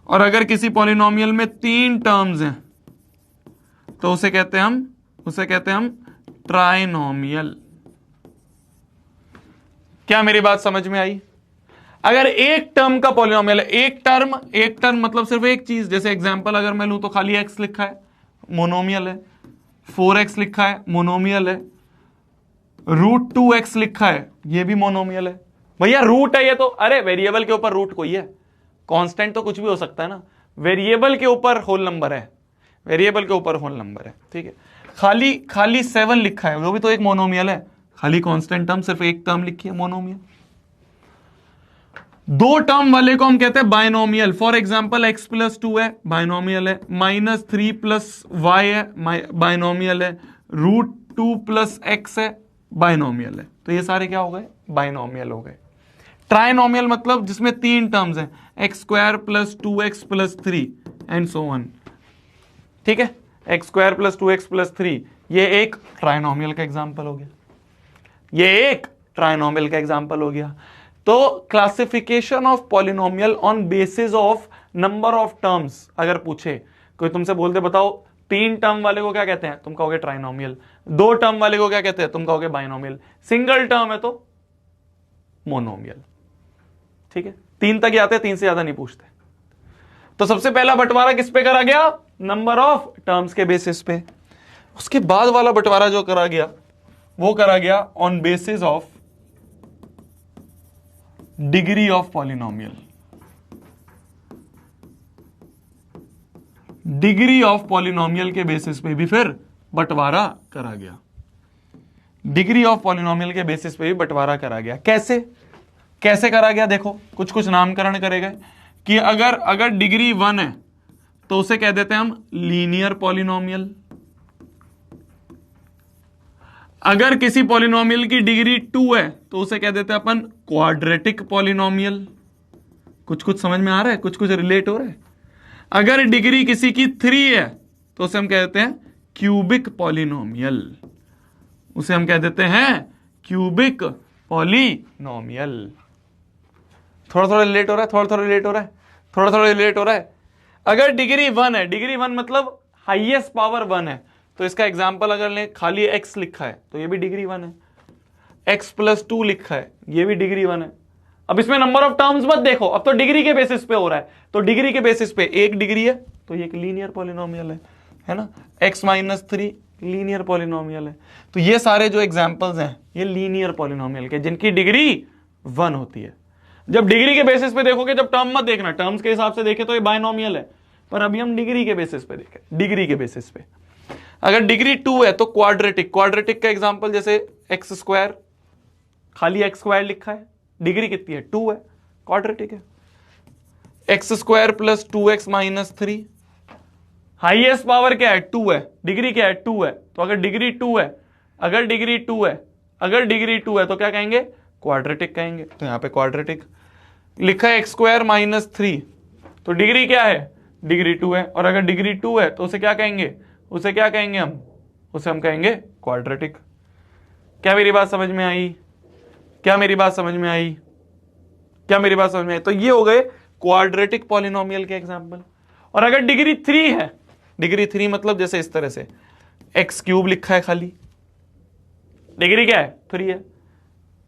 और अगर किसी पॉलिनोमियल में तीन टर्म्स हैं तो उसे कहते हैं हम ट्राइनोमियल। क्या मेरी बात समझ में आई? अगर एक टर्म का पॉलिनोमियल है, एक टर्म मतलब सिर्फ एक चीज, जैसे एग्जांपल अगर मैं लूं तो खाली x लिखा है, मोनोमियल है। 4x लिखा है, मोनोमियल है। √2x लिखा है, ये भी मोनोमियल है। भैया रूट है ये तो, अरे वेरिएबल के ऊपर रूट कोई है, कांस्टेंट तो कुछ भी हो सकता है ना, वेरिएबल के ऊपर होल नंबर है, वेरिएबल के ऊपर होल नंबर है। ठीक है, खाली 7 लिखा है, वो भी तो एक मोनोमियल है, खाली कांस्टेंट टर्म, सिर्फ एक टर्म लिखी है, मोनोमियल। दो टर्म वाले को हम कहते हैं बाइनोमियल। फॉर एग्जांपल x + 2 है, बाइनोमियल है। -3 + y है, बाइनोमियल है। √2 + x है, बाइनोमियल है। तो ये सारे क्या हो गए? बाइनोमियल हो गए। ट्राइनोमियल मतलब जिसमें तीन टर्म्स हैं, x² + 2x + 3 and so on. ठीक है, x² + 2x + 3, ये एक ट्राइनोमियल का एग्जांपल हो गया, ये एक ट्राइनोमियल का एग्जांपल हो गया। तो classification of polynomial on basis of number of terms, अगर पूछे कोई तुमसे बोल दे बताओ तीन टर्म वाले को क्या कहते हैं, तुम कहोगे ट्राइनोमियल। दो टर्म वाले को क्या कहते हैं, तुम कहोगे बाइनोमियल। सिंगल टर्म है तो मोनोमियल। ठीक है, तीन तक ही आते हैं, तीन से ज्यादा नहीं पूछते। तो सबसे पहला बंटवारा किस पे करा गया? नंबर ऑफ टर्म्स के बेसिस पे। उसके बाद वाला बंटवारा जो करा गया वो करा गया on basis of degree of polynomial. Degree of polynomial के बेसिस पे भी फिर बंटवारा करा गया। डिग्री ऑफ पॉलिनोमियल के बेसिस पे भी बंटवारा करा गया। कैसे करा गया? देखो कुछ कुछ नामकरण करेगा कि अगर डिग्री 1 है तो उसे कह देते हैं हम लीनियर पॉलिनोमियल। अगर किसी पॉलिनोमियल की डिग्री 2 है तो उसे कह देते हैं अपन क्वाड्रेटिक पॉलिनोमियल। कुछ कुछ समझ में आ रहा है, कुछ कुछ रिलेट हो रहा है। अगर डिग्री किसी की 3 है तो उसे हम कह देते हैं क्यूबिक पॉलिनोमियल। उसे हम कह देते हैं क्यूबिक पॉलिनोमियल। थोड़ा थोड़ा रिलेट हो रहा है, थोड़ा थोड़ा रिलेट हो रहा है, थोड़ा थोड़ा रिलेट हो रहा है। अगर डिग्री 1 है, डिग्री 1 मतलब हाईएस्ट पावर 1 है, तो इसका एग्जाम्पल अगर लें, खाली x लिखा है तो ये भी डिग्री 1 है। x + 2 लिखा है, ये भी डिग्री 1 है। अब इसमें नंबर ऑफ टर्म्स मत देखो, अब तो डिग्री के बेसिस पे हो रहा है। तो डिग्री के बेसिस पे एक डिग्री है तो ये एक लीनियर पॉलिनोमियल है ना। x - 3 लीनियर पॉलिनोमियल है। तो ये सारे जो एग्जांपल्स हैं ये लीनियर पॉलिनोमियल के, जिनकी डिग्री 1 होती है। जब डिग्री के बेसिस पे देखोगे, जब टर्म मत देखना, टर्म्स के हिसाब से देखे तो ये बाइनोमियल है, पर अभी हम डिग्री के बेसिस पे देखें। डिग्री के बेसिस पे अगर डिग्री 2 है तो क्वाड्रेटिक। क्वाड्रेटिक का एग्जांपल जैसे x², खाली x² लिखा है, डिग्री कितनी है? 2 है, क्वाड्रेटिक है। x² + 2x - 3, हाईएस्ट पावर क्या है? 2 है, डिग्री क्या है? 2 है। तो अगर डिग्री 2 है, अगर डिग्री 2 है तो क्या कहेंगे? क्वाड्रेटिक कहेंगे। तो यहां पे क्वाड्रेटिक। लिखा है x² माइनस 3, तो डिग्री क्या है, डिग्री 2 है, और अगर डिग्री 2 है तो उसे क्या कहेंगे, उसे क्या कहेंगे हम, उसे हम कहेंगे क्वाड्रेटिक। क्या मेरी बात समझ में आई, क्या मेरी बात समझ में आई, क्या मेरी बात समझ में आई? तो ये हो गए क्वाड्रेटिक पॉलिनोमियल के एग्जांपल। और अगर डिग्री 3 है, डिग्री 3 मतलब जैसे इस तरह से x³ लिखा है खाली, डिग्री क्या है, 3 है,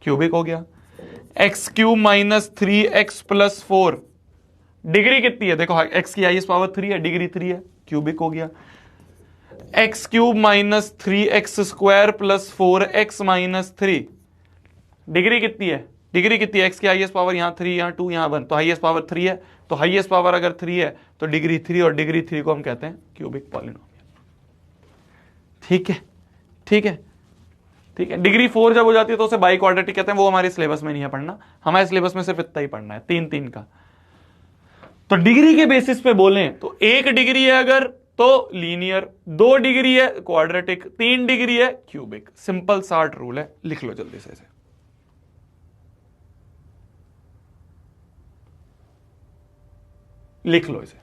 क्यूबिक हो गया। x³ minus 3x plus 4, degree कितनी है, देखो x की हाईएस्ट पावर 3 है, डिग्री 3 है, क्यूबिक हो गया। x³ minus 3x² plus 4x minus 3, degree कितनी है, डिग्री कितनी है, x की हाईएस्ट पावर यहां 3, यहां 2, यहां 1, तो हाईएस्ट पावर 3 है, तो हाईएस्ट पावर अगर 3 है तो डिग्री 3, और डिग्री 3 को हम कहते हैं क्यूबिक पॉलिनोमियल। ठीक है, ठीक है, ठीक है। डिग्री 4 जब हो जाती है तो उसे बाई क्वाड्रेटिक कहते हैं, वो हमारे सिलेबस में नहीं है पढ़ना, हमारे सिलेबस में सिर्फ इतना ही पढ़ना है, 3 का। तो डिग्री के बेसिस पे बोलें तो 1 डिग्री है अगर तो लीनियर, 2 डिग्री है क्वाड्रेटिक, 3 डिग्री है क्यूबिक। सिंपल सार्ट रूल है, लिख लो जल्दी से इसे। लिख लो इसे,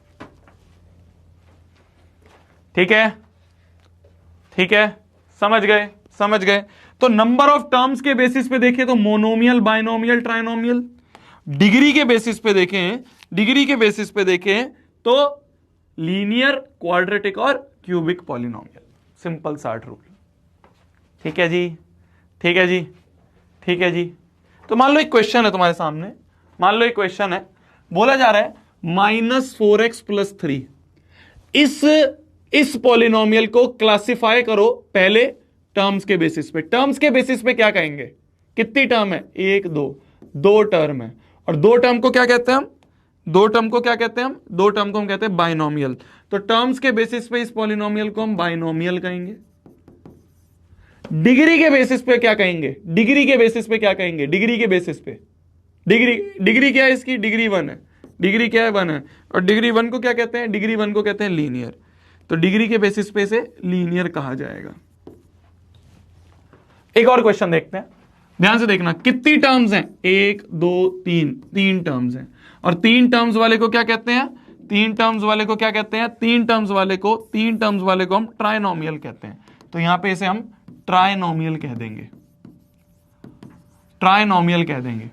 ठीक है, ठीक है, समझ गए, समझ गए। तो नंबर ऑफ टर्म्स के बेसिस पे देखें तो मोनोमियल, बाइनोमियल, ट्राइनोमियल। डिग्री के बेसिस पे देखें, डिग्री के बेसिस पे देखें तो लीनियर, क्वाड्रेटिक और cubic polynomial. Simple short rule, ठीक है जी, ठीक है जी, ठीक है जी। तो मान लो एक क्वेश्चन है तुम्हारे सामने, मान लो एक क्वेश्चन है, बोला जा रहा है -4x प्लस 3, इस पॉलिनोमियल को क्लासिफाई करो पहले टर्म्स के बेसिस पे। टर्म्स के बेसिस पे क्या कहेंगे, कितनी टर्म है, 1 2, 2 टर्म है, और 2 टर्म को क्या कहते हैं हम, 2 टर्म को क्या कहते हैं हम, 2 टर्म को हम कहते हैं बाइनोमियल। तो टर्म्स के बेसिस पे इस पॉलिनोमियल को हम बाइनोमियल कहेंगे। डिग्री के बेसिस पे क्या कहेंगे, डिग्री के बेसिस पे क्या कहेंगे, डिग्री के बेसिस पे, डिग्री क्या है इसकी, डिग्री 1 है, डिग्री क्या है, 1 है, और डिग्री 1 को क्या कहते हैं, डिग्री 1 को कहते हैं लीनियर। तो डिग्री के बेसिस पे इसे लीनियर कहा जाएगा। एक और क्वेश्चन देखते हैं, ध्यान से देखना, कितनी टर्म्स हैं, 1 2 3, 3 टर्म्स हैं, और 3 टर्म्स वाले को क्या कहते हैं, 3 टर्म्स वाले को क्या कहते हैं, 3 टर्म्स वाले को हम ट्राइनोमियल कहते हैं। तो यहां पे इसे हम ट्राइनोमियल कह देंगे, ट्राइनोमियल कह देंगे।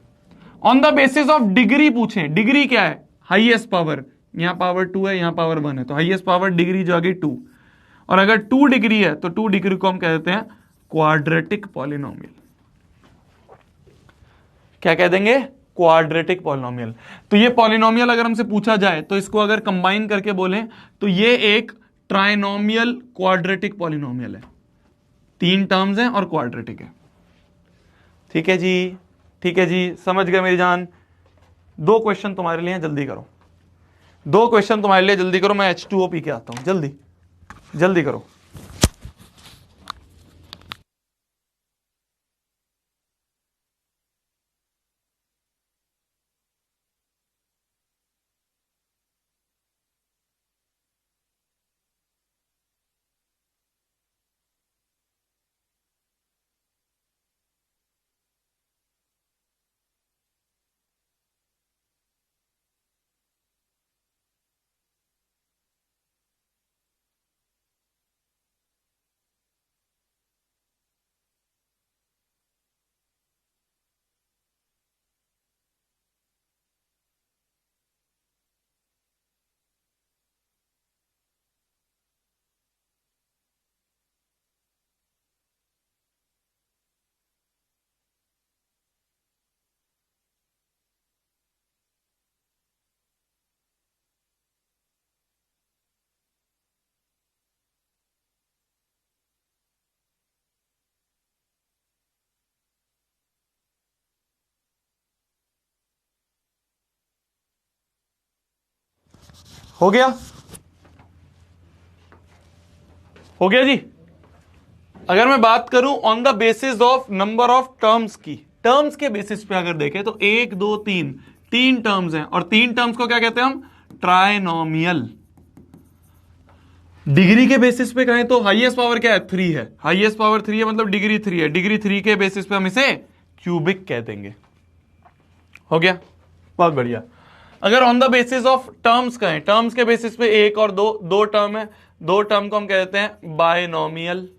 On the basis of degree पूछें, डिग्री क्या है, हाईएस्ट पावर, यहां पावर 2 है, यहां पावर 1 है, तो हाईएस्ट पावर डिग्री जो आ गई 2, और अगर 2 डिग्री है तो 2 डिग्री को हम कह देते हैं क्वाड्रेटिक पॉलिनोमियल। क्या कह देंगे, क्वाड्रेटिक पॉलिनोमियल। तो ये पॉलिनोमियल अगर हमसे पूछा जाए तो इसको अगर कंबाइन करके बोलें तो ये एक ट्राइनोमियल क्वाड्रेटिक पॉलिनोमियल है, 3 टर्म्स हैं और क्वाड्रेटिक है। ठीक है जी, ठीक है जी, समझ गए मेरी जान। 2 क्वेश्चन तुम्हारे लिए, जल्दी करो, 2 क्वेश्चन तुम्हारे लिए, जल्दी करो, मैं H2O पी के आता हूं, जल्दी जल्दी करो। हो गया, हो गया जी। अगर मैं बात करूं on the basis of number of terms की, टर्म्स के बेसिस पे अगर देखें तो 1 2 3, 3 टर्म्स हैं, और 3 टर्म्स को क्या कहते हैं हम, ट्राइनोमियल। डिग्री के बेसिस पे कहें तो हाईएस्ट पावर क्या है, 3 है, हाईएस्ट पावर 3 है, मतलब डिग्री 3 है, डिग्री 3 के बेसिस पे हम इसे क्यूबिक कह देंगे। हो गया, बहुत बढ़िया। अगर on the basis of terms कहें, टर्म्स के बेसिस पे एक और दो टर्म है, दो टर्म को हम कहते हैं बायनोमियल।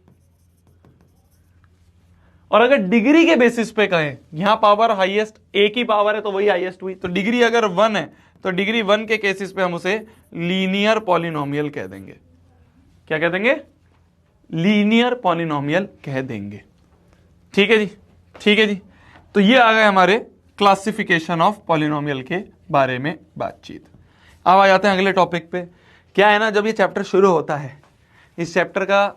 और अगर डिग्री के बेसिस पे कहें, यहां पावर हाईएस्ट एक ही पावर है तो वही हाईएस्ट हुई, तो डिग्री अगर 1 है तो डिग्री 1 के केसेस पे हम उसे लीनियर पॉलिनोमियल कह देंगे। क्या कह देंगे? लीनियर पॉलिनोमियल कह देंगे। ठीक है जी, ठीक है जी। तो ये आ गए हमारे क्लासिफिकेशन ऑफ पॉलिनोमियल के बारे में बातचीत। अब आ जाते हैं अगले टॉपिक पे। क्या है ना, जब ये चैप्टर शुरू होता है, इस चैप्टर का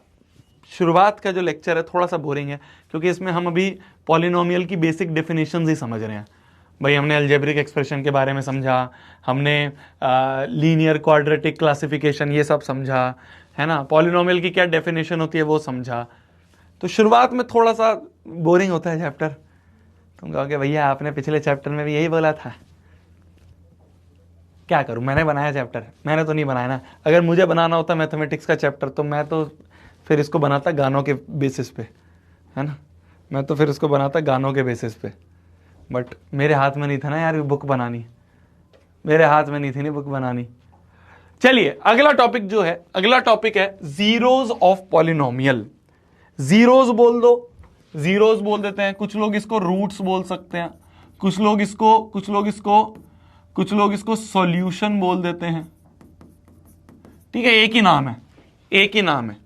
शुरुआत का जो लेक्चर है थोड़ा सा बोरिंग है, क्योंकि इसमें हम अभी पॉलिनोमियल की बेसिक डेफिनेशंस ही समझ रहे हैं। भाई हमने अलजेब्रिक एक्सप्रेशन के बारे में समझा, हमने लीनियर क्वाड्रेटिक क्लासिफिकेशन ये सब समझा, है ना, पॉलिनोमियल की क्या डेफिनेशन होती है वो समझा। तो शुरुआत में थोड़ा सा बोरिंग होता है चैप्टर। तुम कहोगे भैया आपने पिछले चैप्टर में भी यही बोला था। क्या करूं, मैंने बनाया चैप्टर, मैंने तो नहीं बनाया ना। अगर मुझे बनाना होता मैथमेटिक्स का चैप्टर तो मैं तो फिर इसको बनाता गानों के बेसिस पे, है ना, मैं तो फिर इसको बनाता गानों के बेसिस पे। बट मेरे हाथ में नहीं था ना यार बुक बनानी, मेरे हाथ में नहीं थी ना बुक बनानी। चलिए अगला टॉपिक जो है, अगला टॉपिक है जीरोज ऑफ पॉलिनोमियल। जीरोज बोल दो, जीरोज बोल देते हैं, कुछ लोग इसको रूट्स बोल सकते हैं, कुछ लोग इसको सॉल्यूशन बोल देते हैं। ठीक है, एक ही नाम है, एक ही नाम है,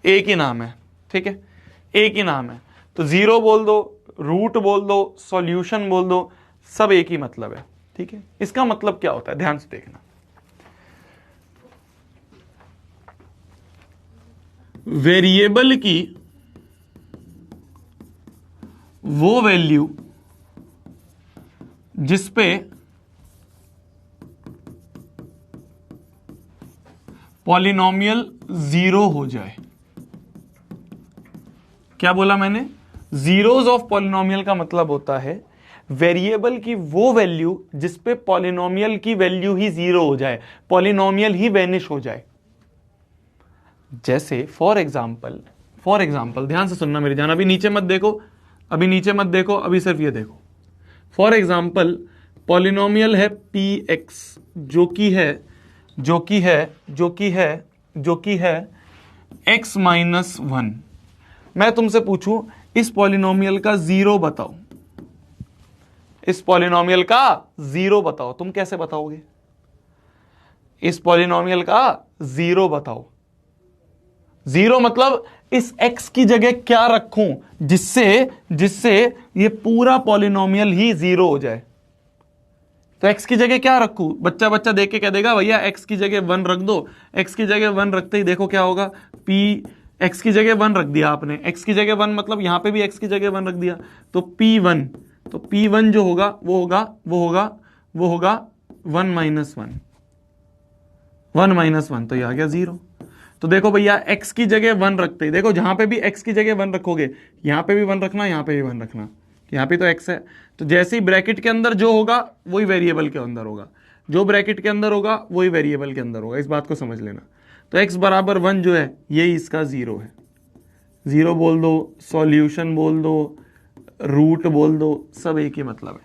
एक ही नाम है। ठीक है, एक ही नाम है। तो जीरो बोल दो, रूट बोल दो, सॉल्यूशन बोल दो, सब एक ही मतलब है। ठीक है, इसका मतलब क्या होता है ध्यान से देखना। वेरिएबल की वो वैल्यू जिस पे पॉलिनोमियल जीरो हो जाए। क्या बोला मैंने? जीरोज ऑफ पॉलिनोमियल का मतलब होता है वेरिएबल की वो वैल्यू जिस पे पॉलिनोमियल की वैल्यू ही जीरो हो जाए, पॉलिनोमियल ही वैनिश हो जाए। जैसे फॉर एग्जाम्पल ध्यान से सुनना मेरी जान, अभी नीचे मत देखो, अभी नीचे मत देखो, अभी सिर्फ ये देखो। फॉर एग्जाम्पल पॉलिनोमियल है px जो कि है x माइनस 1। मैं तुमसे पूछूं इस पॉलिनोमियल का जीरो बताओ, इस पॉलिनोमियल का जीरो बताओ, तुम कैसे बताओगे? इस पॉलिनोमियल का जीरो बताओ। जीरो मतलब इस x की जगह क्या रखूं जिससे ये पूरा पॉलिनोमियल ही जीरो हो जाए। तो x की जगह क्या रखूं? बच्चा देख के कह देगा भैया x की जगह 1 रख दो। x की जगह 1 रखते ही देखो क्या होगा, x की जगह 1 रख दिया आपने, x की जगह 1 मतलब यहां पे भी x की जगह 1 रख दिया, तो p1, तो p1 जो होगा वो होगा 1 माइनस 1, 1 माइनस 1, तो ये आ गया जीरो। तो देखो भैया x की जगह 1 रखते ही देखो, जहां पे भी x की जगह 1 रखोगे, यहां पे भी 1 रखना, यहां पे भी 1 रखना, यहां पे तो x है, तो जैसे ही ब्रैकेट के अंदर जो होगा वही वेरिएबल के अंदर होगा, जो ब्रैकेट के अंदर होगा वही वेरिएबल के अंदर होगा। इस बात को समझ लेना। तो x बराबर 1 जो है यही इसका जीरो है। जीरो बोल दो, सॉल्यूशन बोल दो, रूट बोल दो, सब एक ही मतलब है,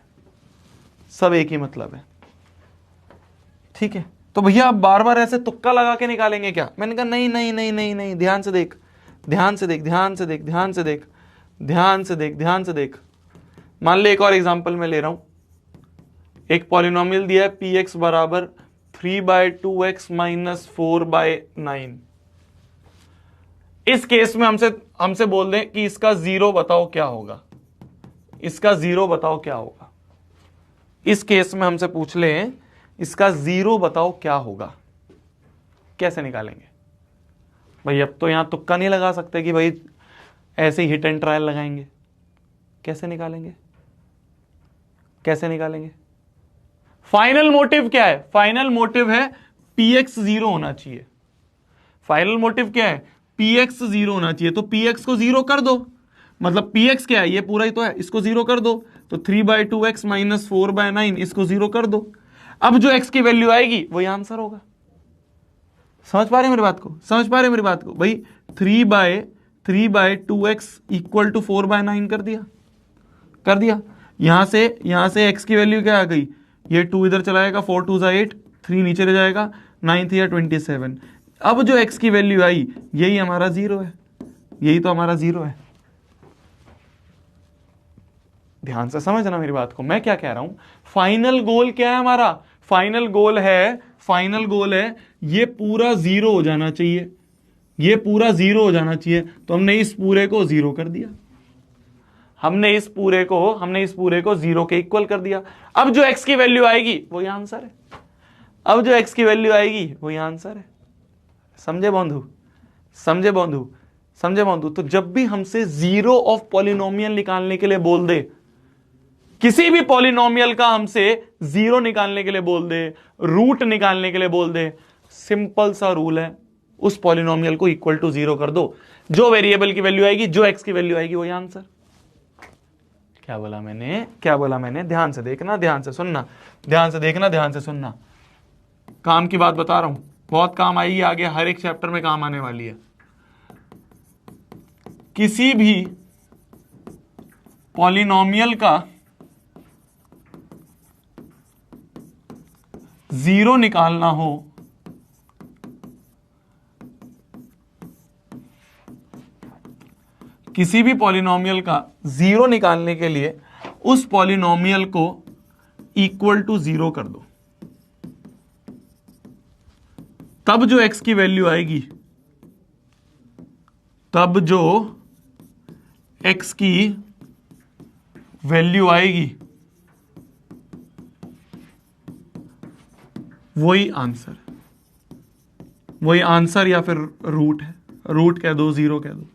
सब एक ही मतलब है। ठीक है, तो भैया आप बार बार ऐसे तुक्का लगा के निकालेंगे क्या? मैंने कहा नहीं नहीं नहीं नहीं नहीं, ध्यान से देख, ध्यान से देख, ध्यान से देख, ध्यान से देख, ध्यान से देख, ध्यान से देख। मान ले एक और एग्जांपल मैं ले रहा हूं। एक पॉलिनोमियल दिया है px बराबर 3/2x माइनस 4/9। इस केस में हमसे बोल दें कि इसका जीरो बताओ क्या होगा, इसका जीरो बताओ क्या होगा। इस केस में हमसे पूछ लें इसका जीरो बताओ क्या होगा, कैसे निकालेंगे? भाई अब तो यहां तुक्का नहीं लगा सकते कि भाई ऐसे ही हिट एंड ट्रायल लगाएंगे। कैसे निकालेंगे, कैसे निकालेंगे? फाइनल मोटिव क्या है? फाइनल मोटिव है px जीरो होना चाहिए। फाइनल मोटिव क्या है? px जीरो होना चाहिए। तो px को जीरो कर दो, मतलब px क्या है, ये पूरा ही तो है, इसको जीरो कर दो। तो 3/2x माइनस 4/9 इसको जीरो कर दो। अब जो x की वैल्यू आएगी वही आंसर होगा। समझ पा रहे मेरी बात को? समझ पा रहे मेरी बात को? भाई 3/2x इक्वल टू 4/9 कर दिया, कर दिया। यहां से x की वैल्यू क्या आ गई? ये 2 इधर चला जाएगा, 4 2 8, 3 नीचे रह जाएगा, 9 या 27। अब जो x की वैल्यू आई यही हमारा 0 है, यही तो हमारा 0 है। ध्यान से समझना मेरी बात को, मैं क्या कह रहा हूं। फाइनल गोल क्या है हमारा? फाइनल गोल है ये पूरा 0 हो जाना चाहिए, ये पूरा 0 हो जाना चाहिए। तो हमने इस पूरे को 0 कर दिया, हमने इस पूरे को 0 के इक्वल कर दिया। अब जो x की वैल्यू आएगी वही आंसर है, अब जो x की वैल्यू आएगी वही आंसर है। समझे बंधु, समझे बंधु, समझे बंधु। तो जब भी हमसे जीरो ऑफ पॉलिनोमियल निकालने के लिए बोल दे, किसी भी पॉलिनोमियल का हमसे जीरो निकालने के लिए बोल दे, रूट निकालने के लिए बोल दे, सिंपल सा रूल है, उस पॉलिनोमियल को इक्वल टू 0 कर दो। जो वेरिएबल की वैल्यू आएगी, जो x की वैल्यू आएगी वही आंसर। क्या बोला मैंने, क्या बोला मैंने? ध्यान से देखना, ध्यान से सुनना, ध्यान से देखना, ध्यान से सुनना। काम की बात बता रहा हूं, बहुत काम आएगी आगे, हर एक चैप्टर में काम आने वाली है। किसी भी पॉलिनोमियल का जीरो निकालना हो किसी भी पॉलिनोमियल का जीरो निकालने के लिए उस पॉलिनोमियल को इक्वल टू 0 कर दो, तब जो x की वैल्यू आएगी, तब जो x की वैल्यू आएगी वही आंसर है, वही आंसर या फिर रूट है, रूट कह दो, 0 कह दो,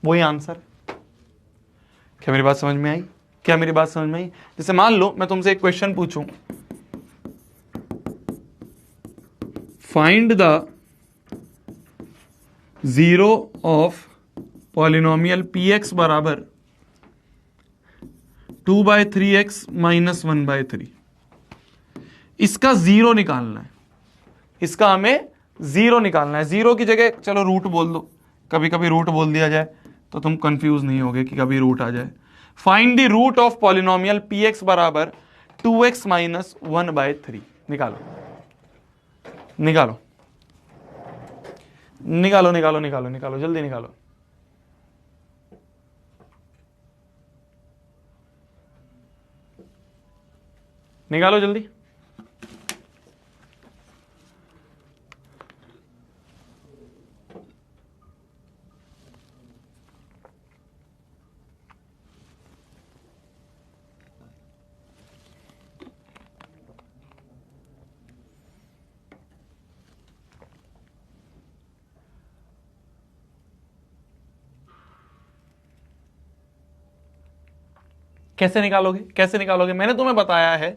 वही आंसर है। क्या मेरी बात समझ में आई? क्या मेरी बात समझ में आई? जैसे मान लो मैं तुमसे एक क्वेश्चन पूछूं, find the zero of polynomial px बराबर 2/3x - 1/3। इसका जीरो निकालना है, इसका हमें जीरो निकालना है। जीरो की जगह चलो रूट बोल दो, कभी कभी रूट बोल दिया जाए तो तुम कंफ्यूज नहीं होगे कि कभी रूट आ जाए। Find the root of polynomial px बराबर 2x - 1/3। निकालो निकालो निकालो निकालो निकालो निकालो, जल्दी निकालो। निकालो जल्दी। कैसे निकालोगे, कैसे निकालोगे? मैंने तुम्हें बताया है,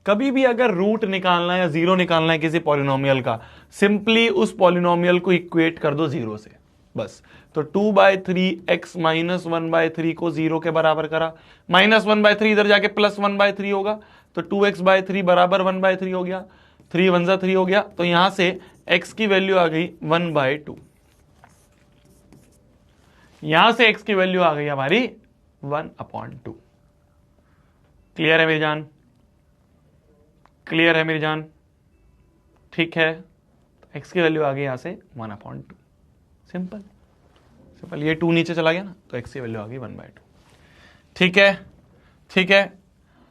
कभी भी अगर रूट निकालना है या जीरो निकालना है किसी पॉलिनोमियल का, सिंपली उस पॉलिनोमियल को इक्वेट कर दो 0 से, बस। तो 2/3x - 1/3 को 0 के बराबर करा, -1/3 इधर जाके +1/3 होगा, तो 2x/3 बराबर 1/3 हो गया, 3 1 जा 3 हो गया। तो यहां से x की वैल्यू आ गई 1/2, यहां से x की वैल्यू आ गई हमारी 1/2। क्लियर है मेरी जान? क्लियर है मेरी जान? ठीक है, x की वैल्यू आ गई यहां से 1/2। सिंपल सिंपल, ये 2 नीचे चला गया ना, तो x की वैल्यू आ गई 1/2। ठीक है, ठीक है।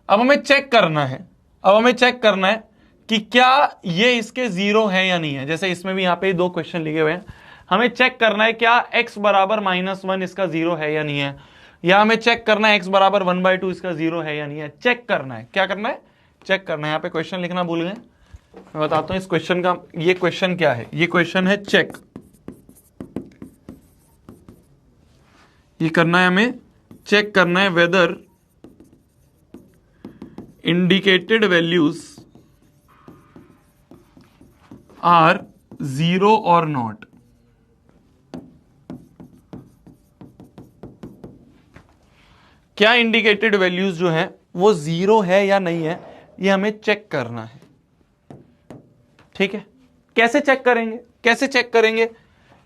अब हमें चेक करना है, अब हमें चेक करना है कि क्या ये इसके 0 है या नहीं है। जैसे इसमें भी यहां पे 2 क्वेश्चन लिखे हुए हैं, हमें चेक करना है क्या x बराबर -1 इसका 0 है या नहीं है, या हमें चेक करना है x बराबर 1/2 इसका 0 है या नहीं है। चेक करना है, क्या करना है? चेक करना है। यहां पे क्वेश्चन लिखना भूल गए, मैं बताता हूं इस क्वेश्चन का, ये क्वेश्चन क्या है। ये क्वेश्चन है चेक, ये करना है हमें, चेक करना है वेदर इंडिकेटेड वैल्यूज आर 0 और नॉट। क्या इंडिकेटेड वैल्यूज जो है वो 0 है या नहीं है, ये हमें चेक करना है। ठीक है, कैसे चेक करेंगे, कैसे चेक करेंगे?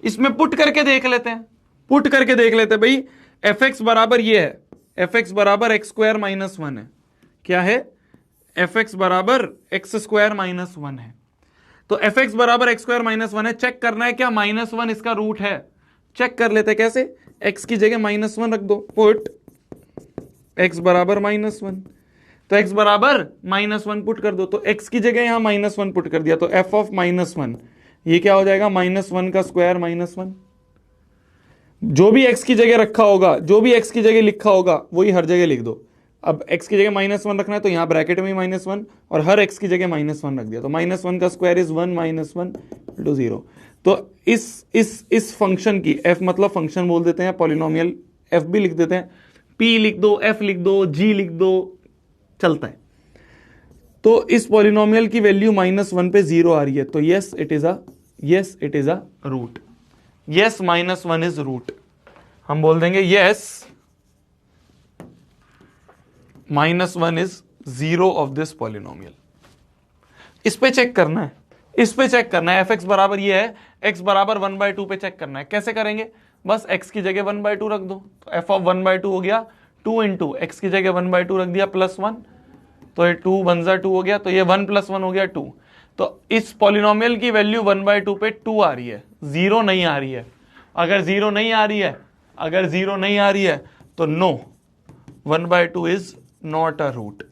इसमें पुट करके देख लेते हैं, पुट करके देख लेते हैं भाई। fx बराबर ये है, fx बराबर x² - 1 है। क्या है? एफ एक्स बराबर एक्स स्क्वायर माइनस वन है। तो एफ एक्स बराबर एक्स स्क्वायर माइनस वन है, चेक करना है क्या माइनस वन इसका रूट है। चेक कर लेते हैं कैसे, एक्स की जगह माइनस वन रख दो, पुट एक्स बराबर माइनस वन। तो एक्स बराबर माइनस वन पुट कर दो, तो एक्स की जगह यहां माइनस वन पुट कर दिया, तो एफ ऑफ माइनस वन ये क्या हो जाएगा, माइनस वन का स्क्वायर माइनस वन। जो भी एक्स की जगह रखा होगा, जो भी एक्स की जगह लिखा होगा वही हर जगह लिख दो। अब एक्स की जगह माइनस वन रखना है तो यहां ब्रैकेट में माइनस वन, और हर एक्स की जगह माइनस वन रख दिया, तो माइनस वन का square is one minus one two zero. तो इस फंक्शन की, एफ मतलब फंक्शन बोल देते हैं, पॉलिनोमियल एफ भी लिख देते हैं, पी लिख दो, एफ लिख दो, जी लिख दो, चलता है। तो इस पॉलिनोमियल की वैल्यू माइनस वन पे जीरो आ रही है, तो yes it is a root. Yes minus one is root. हम बोल देंगे yes minus one is zero of this polynomial. इस पे चेक करना है, इस पे चेक करना है, एफ एक्स बराबर ये है, एक्स बराबर वन बाय टू पे चेक करना है। कैसे करेंगे, बस एक्स की जगह वन बाय टू रख दो, तो F of one by to हो गया टू इंटू एक्स की जगह वन बाय टू रख दिया प्लस वन, तो ये टू वन जा टू हो गया, तो ये वन प्लस वन हो गया टू। तो इस पॉलिनोमियल की वैल्यू वन बाय टू पे टू आ रही है, जीरो नहीं आ रही है। अगर जीरो नहीं आ रही है, अगर जीरो नहीं आ रही है तो no, one by two is not a root,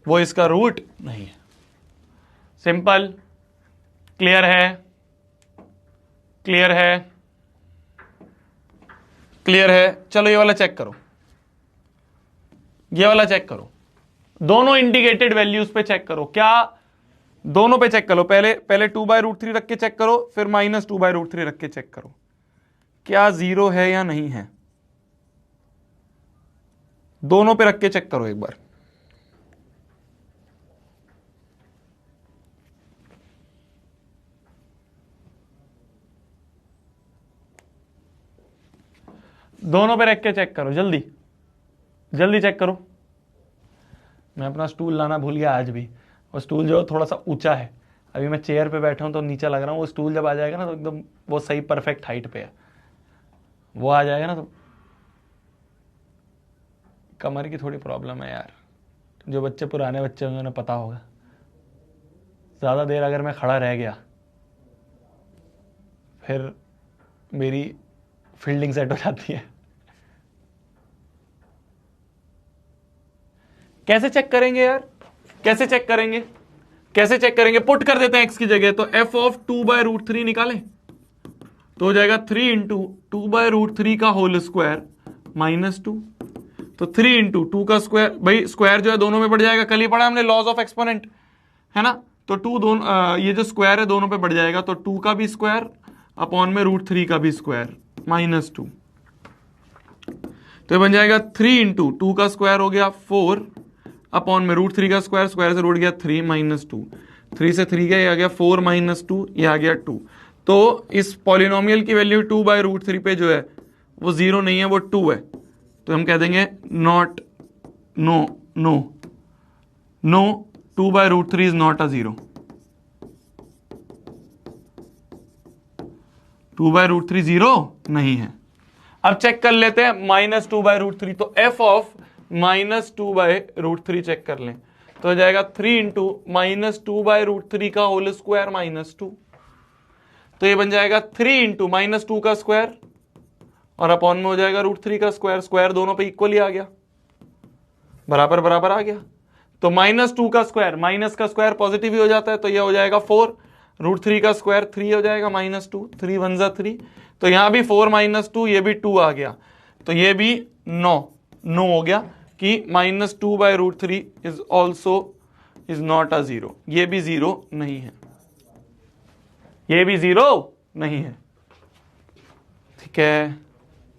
वो इसका रूट नहीं है। सिंपल, क्लियर है, क्लियर है, क्लियर है। चलो ये वाला चेक करो, ये वाला चेक करो, दोनों इंडिकेटेड वैल्यूज पे चेक करो, क्या दोनों पे चेक करो। पहले टू बाय रूट थ्री रख के चेक करो, फिर minus two by root three रख के चेक करो, क्या जीरो है या नहीं है। दोनों पे रख के चेक करो एक बार। दोनों पे रख के चेक करो, जल्दी जल्दी चेक करो। मैं अपना स्टूल लाना भूल गया आज भी, और स्टूल जो थोड़ा सा ऊंचा है, अभी मैं चेयर पे बैठा हूं तो नीचा लग रहा हूं, वो स्टूल जब आ जाएगा ना तो एकदम वो सही परफेक्ट हाइट पे है, वो आ जाएगा ना तो। कमर की थोड़ी प्रॉब्लम है यार, जो बच्चे पुराने बच्चे होंगे उन्हें पता होगा, ज्यादा देर अगर मैं खड़ा रह गया फिर मेरी फील्डिंग सेट हो जाती है। कैसे चेक करेंगे यार, कैसे चेक करेंगे, कैसे चेक करेंगे, पुट कर देते हैं एक्स की जगह, तो F of two by root three निकालें तो हो जाएगा three into two by root three का होल स्क्वायर माइनस टू, तो थ्री इंटू टू का स्क्वायर, भाई स्क्वायर जो है दोनों में बढ़ जाएगा, कल ही पढ़ा हमने लॉज ऑफ एक्सपोनेंट, है ना। तो टू दोनों ये जो स्क्वायर है दोनों पे बढ़ जाएगा, तो टू का भी स्क्वायर अपॉन में रूट थ्री का भी स्क्वायर माइनस टू, तो ये बन जाएगा थ्री इंटू टू का स्क्वायर हो गया फोर अपॉन में रूट थ्री का स्क्वायर, स्क्वायर से रूट गया थ्री माइनस टू, थ्री से थ्री गया, ये आ गया फोर माइनस टू, ये आ गया टू। तो इस पॉलिनोमियल की value two by root three पे जो है वो जीरो नहीं है, वो टू है, तो हम कह देंगे not, no no no, two by root three is not a zero, two by root three zero नहीं है। अब चेक कर लेते हैं minus two by root three, तो F of minus two by root three check कर लें तो हो जाएगा three into minus two by root three का होल स्क्वायर माइनस टू, तो ये बन जाएगा थ्री इंटू माइनस टू का स्क्वायर और अपॉन में हो जाएगा रूट थ्री का स्क्वायर, स्क्वायर दोनों पे इक्वली आ गया, बराबर बराबर आ गया। तो माइनस टू का स्क्वायर, माइनस का स्क्वायर पॉजिटिव ही हो जाता है, तो ये हो जाएगा फोर, रूट थ्री का स्क्वायर थ्री हो जाएगा माइनस टू, थ्री वन जा थ्री, तो यहां भी फोर माइनस टू, ये भी टू आ गया, तो ये भी नो हो गया कि minus two by root three is also is not a zero, ये भी जीरो नहीं है, ये भी जीरो नहीं है। ठीक है,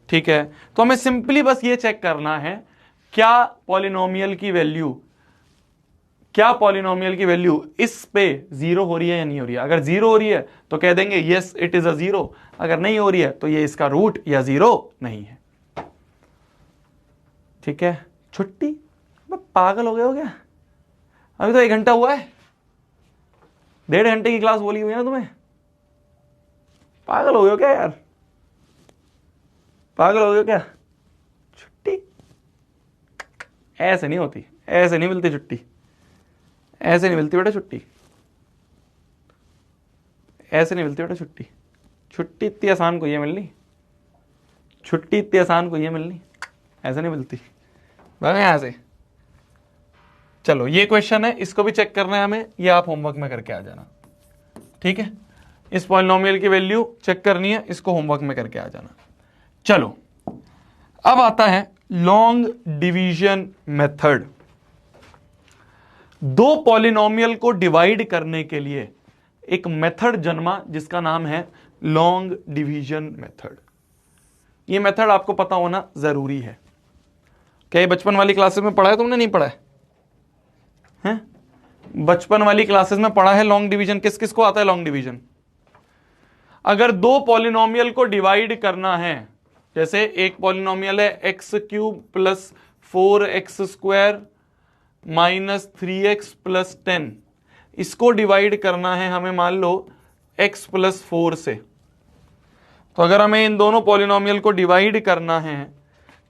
ठीक है। तो हमें सिंपली बस ये चेक करना है क्या पॉलिनोमियल की वैल्यू, क्या पॉलिनोमियल की वैल्यू इस पे जीरो हो रही है या नहीं हो रही है। अगर जीरो हो रही है तो कह देंगे yes it is a zero, अगर नहीं हो रही है तो ये इसका रूट या जीरो नहीं है। ठीक है, छुट्टी, पागल हो गए हो क्या, अभी तो 1 घंटा हुआ है, 1.5 घंटे की क्लास बोली हुई है ना तुम्हें, पागल हो गए हो क्या यार, पागल हो गए हो क्या। छुट्टी ऐसे नहीं होती, ऐसे नहीं मिलती छुट्टी, ऐसे नहीं मिलती बेटा छुट्टी, ऐसे नहीं मिलती बेटा छुट्टी। छुट्टी इतनी आसान कोई है मिलनी, छुट्टी इतनी आसान कोई है मिलनी, ऐसे नहीं मिलती। भागा यहां से। चलो ये क्वेश्चन है, इसको भी चेक करना है हमें, ये आप होमवर्क में करके आ जाना, ठीक है। इस पॉलिनोमियल की वैल्यू चेक करनी है, इसको होमवर्क में करके आ जाना। चलो अब आता है लॉन्ग डिवीजन मेथड। दो पॉलिनोमियल को डिवाइड करने के लिए एक मेथड जन्मा जिसका नाम है लॉन्ग डिवीजन मेथड। ये मेथड आपको पता होना जरूरी है। क्या ये बचपन वाली क्लासेस में पढ़ा है तुमने, नहीं पढ़ा है? बचपन वाली क्लासेस में पढ़ा है लॉन्ग डिवीजन? किस किस को आता है लॉन्ग डिवीजन? अगर दो पॉलिनोमियल को डिवाइड करना है, जैसे एक पॉलिनोमियल है x cube plus 4x square minus 3x plus 10, इसको डिवाइड करना है हमें मान लो x प्लस 4 से। तो अगर हमें इन दोनों पॉलिनोमियल को डिवाइड करना है,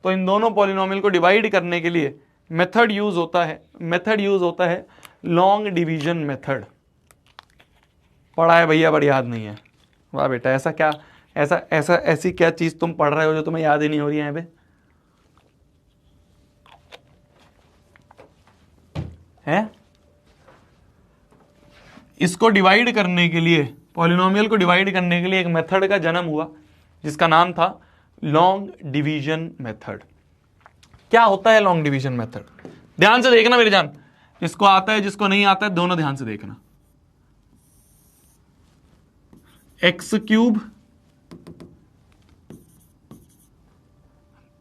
तो इन दोनों पॉलिनोमियल को डिवाइड करने के लिए मेथड यूज होता है लॉन्ग डिवीजन मेथड। पढ़ा है भैया, बड़ी याद नहीं है। वाह बेटा, ऐसा क्या, ऐसी क्या चीज तुम पढ़ रहे हो जो तुम्हें याद ही नहीं हो रही है यहाँ पे? है इसको डिवाइड करने के लिए, पॉलिनोमियल को डिवाइड करने के लिए एक मेथड का जन्म हुआ जिसका नाम था लॉन्ग डिवीजन मेथड। क्या होता है लॉन्ग डिवीजन मेथड? ध्यान से देखना मेरी जान, जिसको आता है जिसको नहीं आता है दोनों ध्यान से देखना। X cube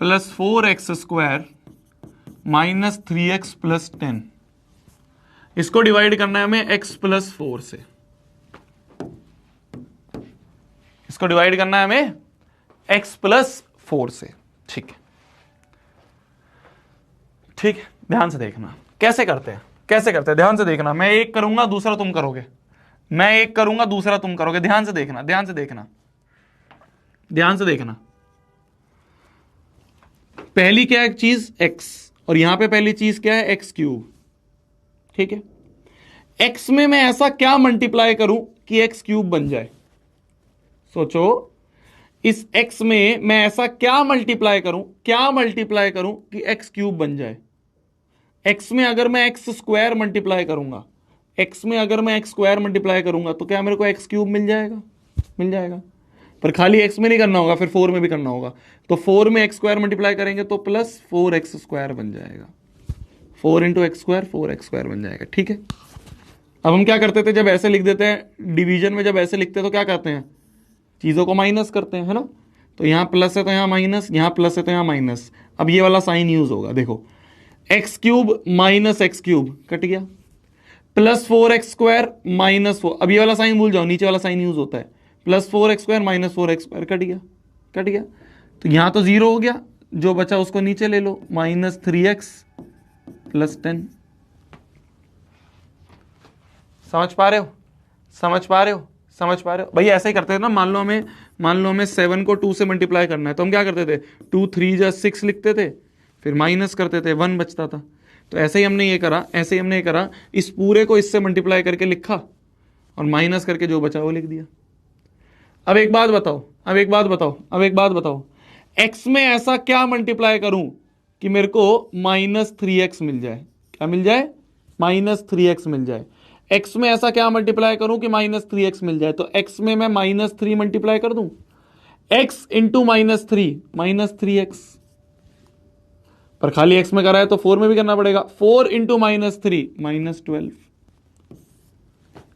plus 4x square minus 3x plus 10, इसको डिवाइड करना है हमें x प्लस 4 से। इसको डिवाइड करना है हमें x प्लस 4 से। ठीक है, ठीक है, ध्यान से देखना कैसे करते हैं, कैसे करते हैं, ध्यान से देखना। मैं एक करूंगा दूसरा तुम करोगे, मैं एक करूंगा दूसरा तुम करोगे। ध्यान से देखना, ध्यान से देखना, ध्यान से देखना। पहली क्या है चीज x, और यहां पे पहली चीज क्या है एक्स क्यूब। ठीक है, x में मैं ऐसा क्या मल्टीप्लाई करूं कि एक्स क्यूब बन जाए? सोचो, इस x में मैं ऐसा क्या मल्टीप्लाई करूं कि एक्स क्यूब बन जाए? x में अगर मैं एक्स स्क्वायर मल्टीप्लाई करूंगा, x में अगर मैं एक्स स्क्वायर मल्टीप्लाई करूंगा तो क्या मेरे को एक्स क्यूब मिल जाएगा? मिल जाएगा। पर खाली x में नहीं करना होगा, फिर 4 में भी करना होगा। तो 4 में एक्स स्क्वायर मल्टीप्लाई करेंगे तो प्लस 4x स्क्वायर बन जाएगा। 4 into x square 4x square बन जाएगा। ठीक है, अब हम क्या करते थे जब ऐसे लिख देते हैं डिवीजन में, जब ऐसे लिखते हैं तो क्या करते हैं, चीजों को माइनस करते हैं, है ना। तो यहां प्लस है तो यहां माइनस, यहां प्लस है तो यहां माइनस। अब ये वाला साइन यूज होगा, देखो x cube minus x cube cut गया, प्लस 4x स्क्वायर माइनस 4। अब ये वाला साइन भूल जाओ, नीचे वाला साइन यूज होता है, plus 4x square minus 4x square cut गया, कट गया। तो यहां तो 0 हो गया, जो बचा उसको नीचे ले लो, माइनस 3x प्लस 10। समझ पा रहे हो, समझ पा रहे हो, समझ पा रहे हो? भाई ऐसे ही करते थे ना। मान लो हमें 7 को 2 से मल्टीप्लाई करना है, तो हम क्या करते थे, 2 3 जा 6 लिखते थे, फिर माइनस करते थे, 1 बचता था। तो ऐसे ही हमने ये करा, इस पूरे को इससे मल्टीप्लाई करके लिखा और माइनस करके जो बचा वो लिख दिया। अब एक बात बताओ, x में ऐसा क्या मल्टीप्लाई करूं कि मेरे को माइनस 3x मिल जाए? क्या मिल जाए? माइनस 3x मिल जाए। x में ऐसा क्या मल्टीप्लाई करूं कि माइनस 3x मिल जाए? तो x में मैं माइनस 3 मल्टीप्लाई कर दूं, x into minus 3 minus 3x। पर खाली x में करा है तो 4 में भी करना पड़ेगा, 4 into minus 3 minus 12।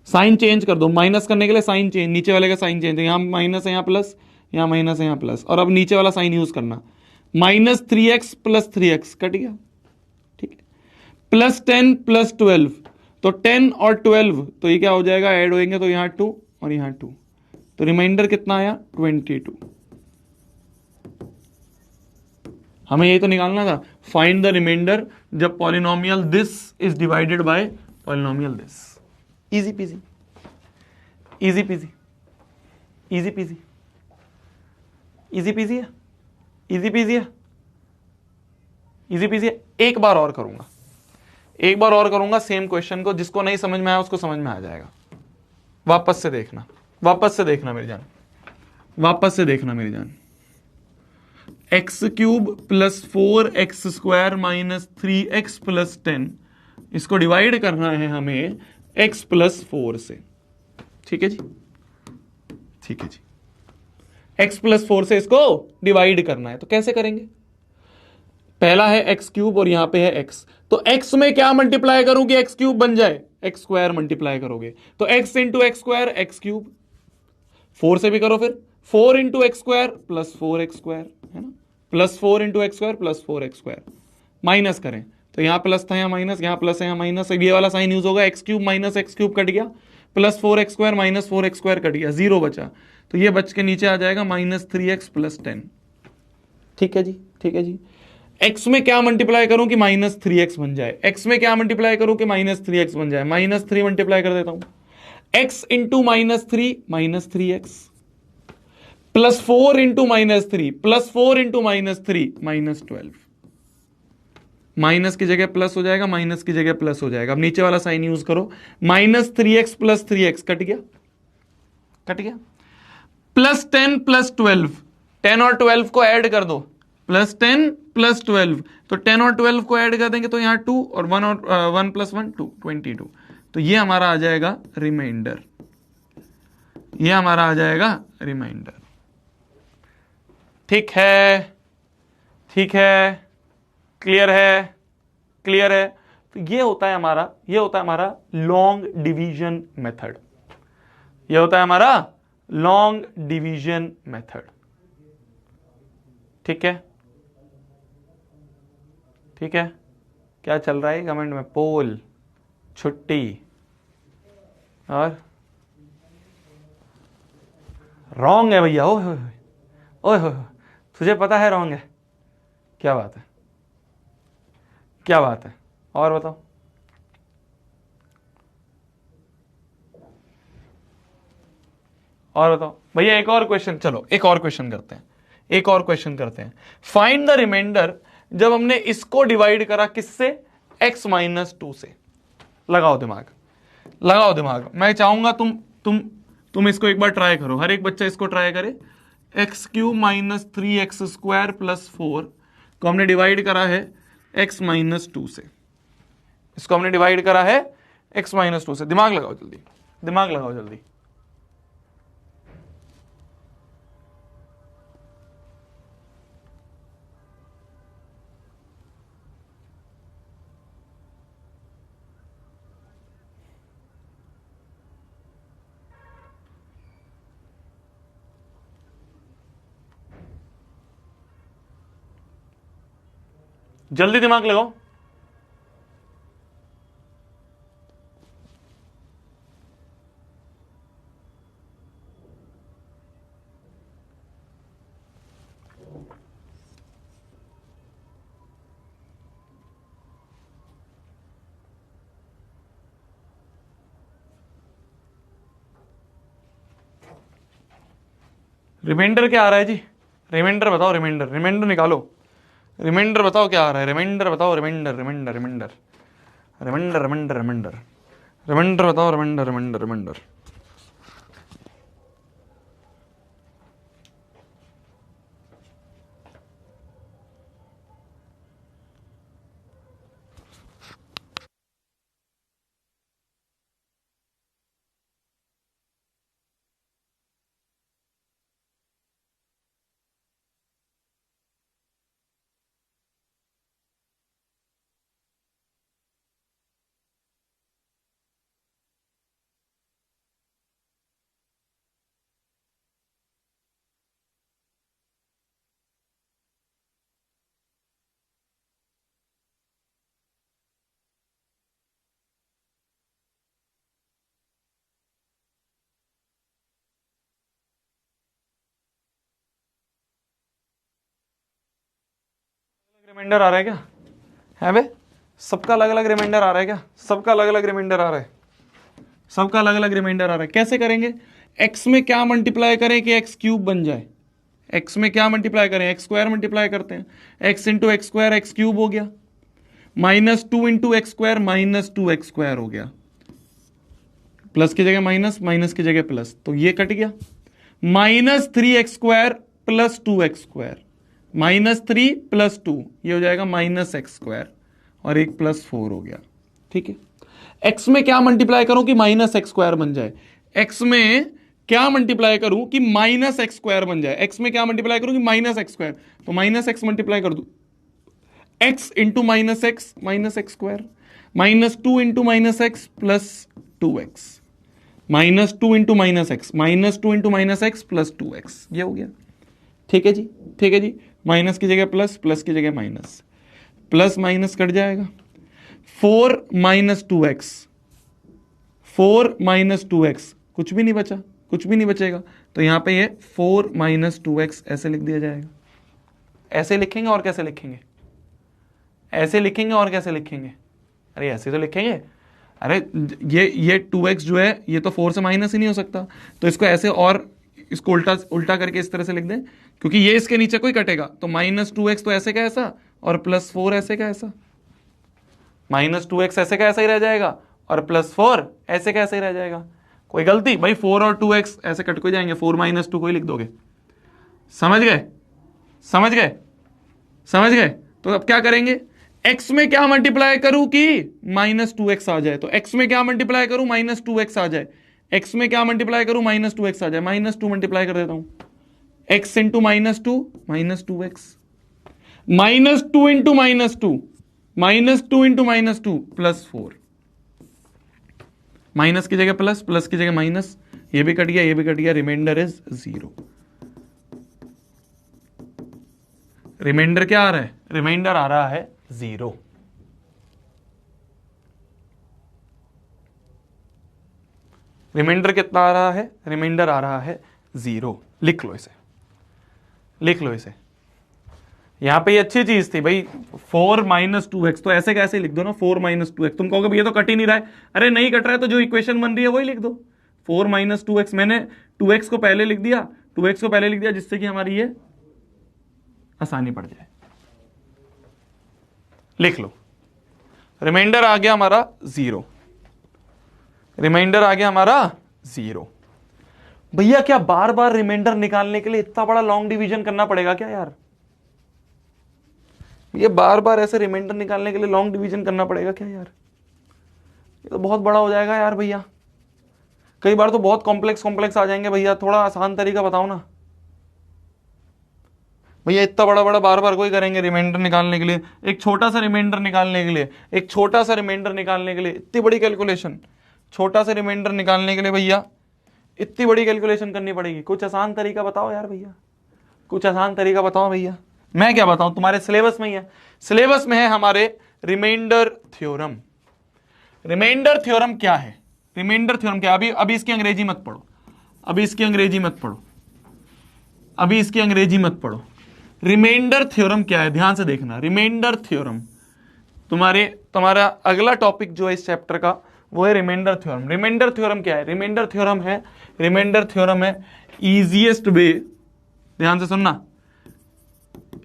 Sign change कर दो, माइनस करने के लिए साइन चेंज, नीचे वाले का साइन चेंज, यहां माइनस है यहां प्लस, यहां माइनस है यहां प्लस, और अब नीचे वाला साइन यूज करना, minus 3x plus 3x cut गया। ठीक है, प्लस 10 प्लस 12, तो 10 और 12 तो ये क्या हो जाएगा, ऐड होएंगे तो यहां 2 और यहां 2, तो रिमाइंडर कितना आया 22। हमें ये तो निकालना था, फाइंड द रिमाइंडर जब polynomial this is divided by polynomial this. Easy PG, easy PG, easy PG, easy PG है, इजी पीजी है, इजी पीजी है। एक बार और करूंगा, एक बार और करूंगा सेम क्वेश्चन को, जिसको नहीं समझ में आया उसको समझ में आ जाएगा। वापस से देखना, वापस से देखना मेरी जान, वापस से देखना मेरी जान। X cube plus 4x square minus 3x plus 10, इसको डिवाइड करना है हमें x प्लस 4 से। ठीक है जी, ठीक है जी, x प्लस 4 से इसको डिवाइड करना है। तो कैसे करेंगे? पहला है एक्स क्यूब और यहां पे है एक्स, तो x में क्या मल्टीप्लाई करूं कि एक्स क्यूब बन जाए? एक्स स्क्वायर मल्टीप्लाई करोगे तो x into x square x cube, 4 से भी करो फिर 4 into x square plus 4x square, है ना, plus 4 into x square plus 4x square. Minus करें तो यहां प्लस था, यहां माइनस, यहां प्लस है, यहां माइनस, ये वाला साइन यूज होगा, x cube minus x cube cut गया, plus 4x square minus 4x square cut गया, 0 बचा, तो ये बच के नीचे आ जाएगा माइनस 3x प्लस 10। ठीक है जी, ठीक है जी। x में क्या मल्टीप्लाई करूं कि माइनस 3x बन जाए? x में क्या मल्टीप्लाई करूं कि माइनस 3x बन जाए? माइनस 3 मल्टीप्लाई कर देता हूं, x into minus 3 minus 3x, plus 4 into minus 3 plus 4 into minus 3 minus 12। Minus की जगह प्लस हो जाएगा, माइनस की जगह प्लस हो जाएगा। अब नीचे वाला साइन यूज करो, minus 3x plus 3x cut गया, कट गया, प्लस 10 प्लस 12, 10 और 12 को ऐड कर दो, प्लस 10 प्लस 12, तो 10 और 12 को ऐड कर देंगे तो यहां 2 और 1 और 1 प्लस 1 2, 22। तो ये हमारा आ जाएगा रिमाइंडर, ये हमारा आ जाएगा रिमाइंडर। ठीक है, ठीक है, क्लियर है, क्लियर है। तो ये होता है हमारा, ये होता है हमारा लॉन्ग डिवीजन मेथड, ये होता है हमारा लॉन्ग डिवीजन मेथड। ठीक है, ठीक है। क्या चल रहा है कमेंट में? पोल, छुट्टी और रॉन्ग है भैया, ओए ओए ओए, तुझे पता है रॉन्ग है? क्या बात है, क्या बात है, और बताओ। और बताओ भैया, एक और क्वेश्चन, चलो एक और क्वेश्चन करते हैं, एक और क्वेश्चन करते हैं। फाइंड द रिमाइंडर जब हमने इसको डिवाइड करा किससे? x माइनस 2 से। लगाओ दिमाग, लगाओ दिमाग। मैं चाहूंगा तुम इसको एक बार ट्राई करो, हर एक बच्चा इसको ट्राई करे। X cube minus 3x square plus 4 को हमने डिवाइड करा है x माइनस 2 से, इसको हमने डिवाइड करा है x माइनस 2 से। दिमाग लगाओ जल्दी, दिमाग लगाओ जल्दी। जल्दी दिमाग लगाओ। रिमाइंडर क्या आ रहा है जी? रिमाइंडर बताओ, रिमाइंडर, रिमाइंडर निकालो, रिमाइंडर बताओ क्या आ रहा है? रिमाइंडर बताओ, remainder, remainder, remainder, remainder, remainder, remainder, remainder बताओ, रिमाइंडर, रिमाइंडर, रिमाइंडर। रिमाइंडर आ रहा है क्या? है बे, सबका अलग अलग रिमाइंडर आ रहा है क्या? सबका अलग अलग रिमाइंडर आ रहा है, सबका अलग अलग रिमाइंडर आ रहा है। कैसे करेंगे? x में क्या मल्टीप्लाई करें कि एक्स क्यूब बन जाए? x में क्या मल्टीप्लाई करें? एक्स स्क्वायर मल्टीप्लाई करते हैं, x into x square x cube हो गया, -2 इंटू एक्स स्क्वायर -2x² हो गया, प्लस की जगह माइनस, माइनस की जगह प्लस, तो ये कट गया। -3x² प्लस 2x², -3 प्लस 2 ये हो जाएगा -x², और एक +4 हो गया। ठीक है, x में क्या मल्टीप्लाई करूं कि -x² बन जाए, x में क्या मल्टीप्लाई करूं कि -x² बन जाए, x में क्या मल्टीप्लाई करूं कि -x², तो -x मल्टीप्लाई कर दू, x into -x -x², -2 into -x plus 2x, -2 into -x, -2 into -x plus 2x, ये हो गया। ठीक है जी, ठीक है जी, माइनस की जगह प्लस, प्लस की जगह माइनस, प्लस माइनस कट जाएगा, 4 - 2x, 4 - 2x, कुछ भी नहीं बचा, कुछ भी नहीं बचेगा, तो यहां पे ये 4 - 2x ऐसे लिख दिया जाएगा। ऐसे लिखेंगे और कैसे लिखेंगे, ऐसे लिखेंगे और कैसे लिखेंगे, अरे ऐसे तो लिखेंगे, अरे ये 2x जो है ये तो 4 से माइनस ही नहीं हो सकता, तो इसको ऐसे और इसको उल्टा उल्टा करके इस तरह से लिख दें, क्योंकि ये इसके नीचे कोई कटेगा, तो -2x तो ऐसे का ऐसा और +4 ऐसे का ऐसा, -2x ऐसे का ऐसा ही रह जाएगा और +4 ऐसे का ऐसे ही रह जाएगा। कोई गलती भाई, 4 और 2x ऐसे कट को जाएंगे, 4 - 2 को ही लिख दोगे। समझ गए, समझ गए, समझ गए। तो अब क्या करेंगे, x में क्या मल्टीप्लाई करूं कि -2x आ जाए, तो x में क्या मल्टीप्लाई करूं -2x आ जाए, x में क्या मल्टीप्लाई करूं -2x आ जाए, -2 मल्टीप्लाई कर देता हूं, x into -2 -2x, -2 into -2 -2 into -2 +4, minus की जगह प्लस, प्लस की जगह माइनस, ये भी कट गया, ये भी कट गया, रिमाइंडर इज 0। रिमाइंडर क्या आ रहा है, रिमाइंडर आ रहा है 0। रिमाइंडर कितना आ रहा है, रिमाइंडर आ रहा है 0। लिख लो इसे, लिख लो इसे। यहां पे ये अच्छी चीज थी भाई, 4 - 2x, तो ऐसे कैसे लिख दो ना, 4 - 2x। तुम कहोगे ये तो कट ही नहीं रहा है, अरे नहीं कट रहा है तो जो इक्वेशन बन रही है वही लिख दो, 4 - 2x। मैंने 2x को पहले लिख दिया, 2x को पहले लिख दिया, जिससे कि हमारी ये आसानी पड़ जाए। लिख लो, रिमाइंडर आ गया हमारा 0, रिमाइंडर आ गया हमारा 0। भैया क्या बार बार रिमाइंडर निकालने के लिए इतना बड़ा लॉन्ग डिवीजन करना पड़ेगा क्या यार, ये बार बार ऐसे रिमाइंडर निकालने के लिए लॉन्ग डिवीजन करना पड़ेगा क्या यार, ये तो बहुत बड़ा हो जाएगा यार भैया, कई बार तो बहुत कॉम्प्लेक्स कॉम्प्लेक्स आ जाएंगे भैया, थोड़ा आसान तरीका बताओ ना भैया, इतना बड़ा बड़ा बार बार कोई करेंगे रिमाइंडर निकालने के लिए, एक छोटा सा रिमाइंडर निकालने के लिए, एक छोटा सा रिमाइंडर निकालने के लिए इतनी बड़ी कैलकुलेशन, छोटा सा रिमाइंडर निकालने के लिए भैया इतनी बड़ी कैलकुलेशन करनी पड़ेगी, कुछ आसान तरीका बताओ यार भैया, कुछ आसान तरीका बताओ भैया। मैं क्या बताऊं, तुम्हारे सिलेबस में ही है, सिलेबस में है हमारे रिमाइंडर थ्योरम। रिमाइंडर थ्योरम क्या है, रिमाइंडर थ्योरम क्या है, अभी इसकी अंग्रेजी मत पढ़ो, अभी इसकी अंग्रेजी मत पढ़ो, अभी इसकी अंग्रेजी मत पढ़ो। रिमाइंडर थ्योरम क्या है, ध्यान से देखना, रिमाइंडर थ्योरम तुम्हारा अगला टॉपिक जो है इस चैप्टर का वो है रिमाइंडर थ्योरम। रिमाइंडर थ्योरम क्या है, रिमाइंडर थ्योरम है इजीएस्ट वे, ध्यान से सुनना,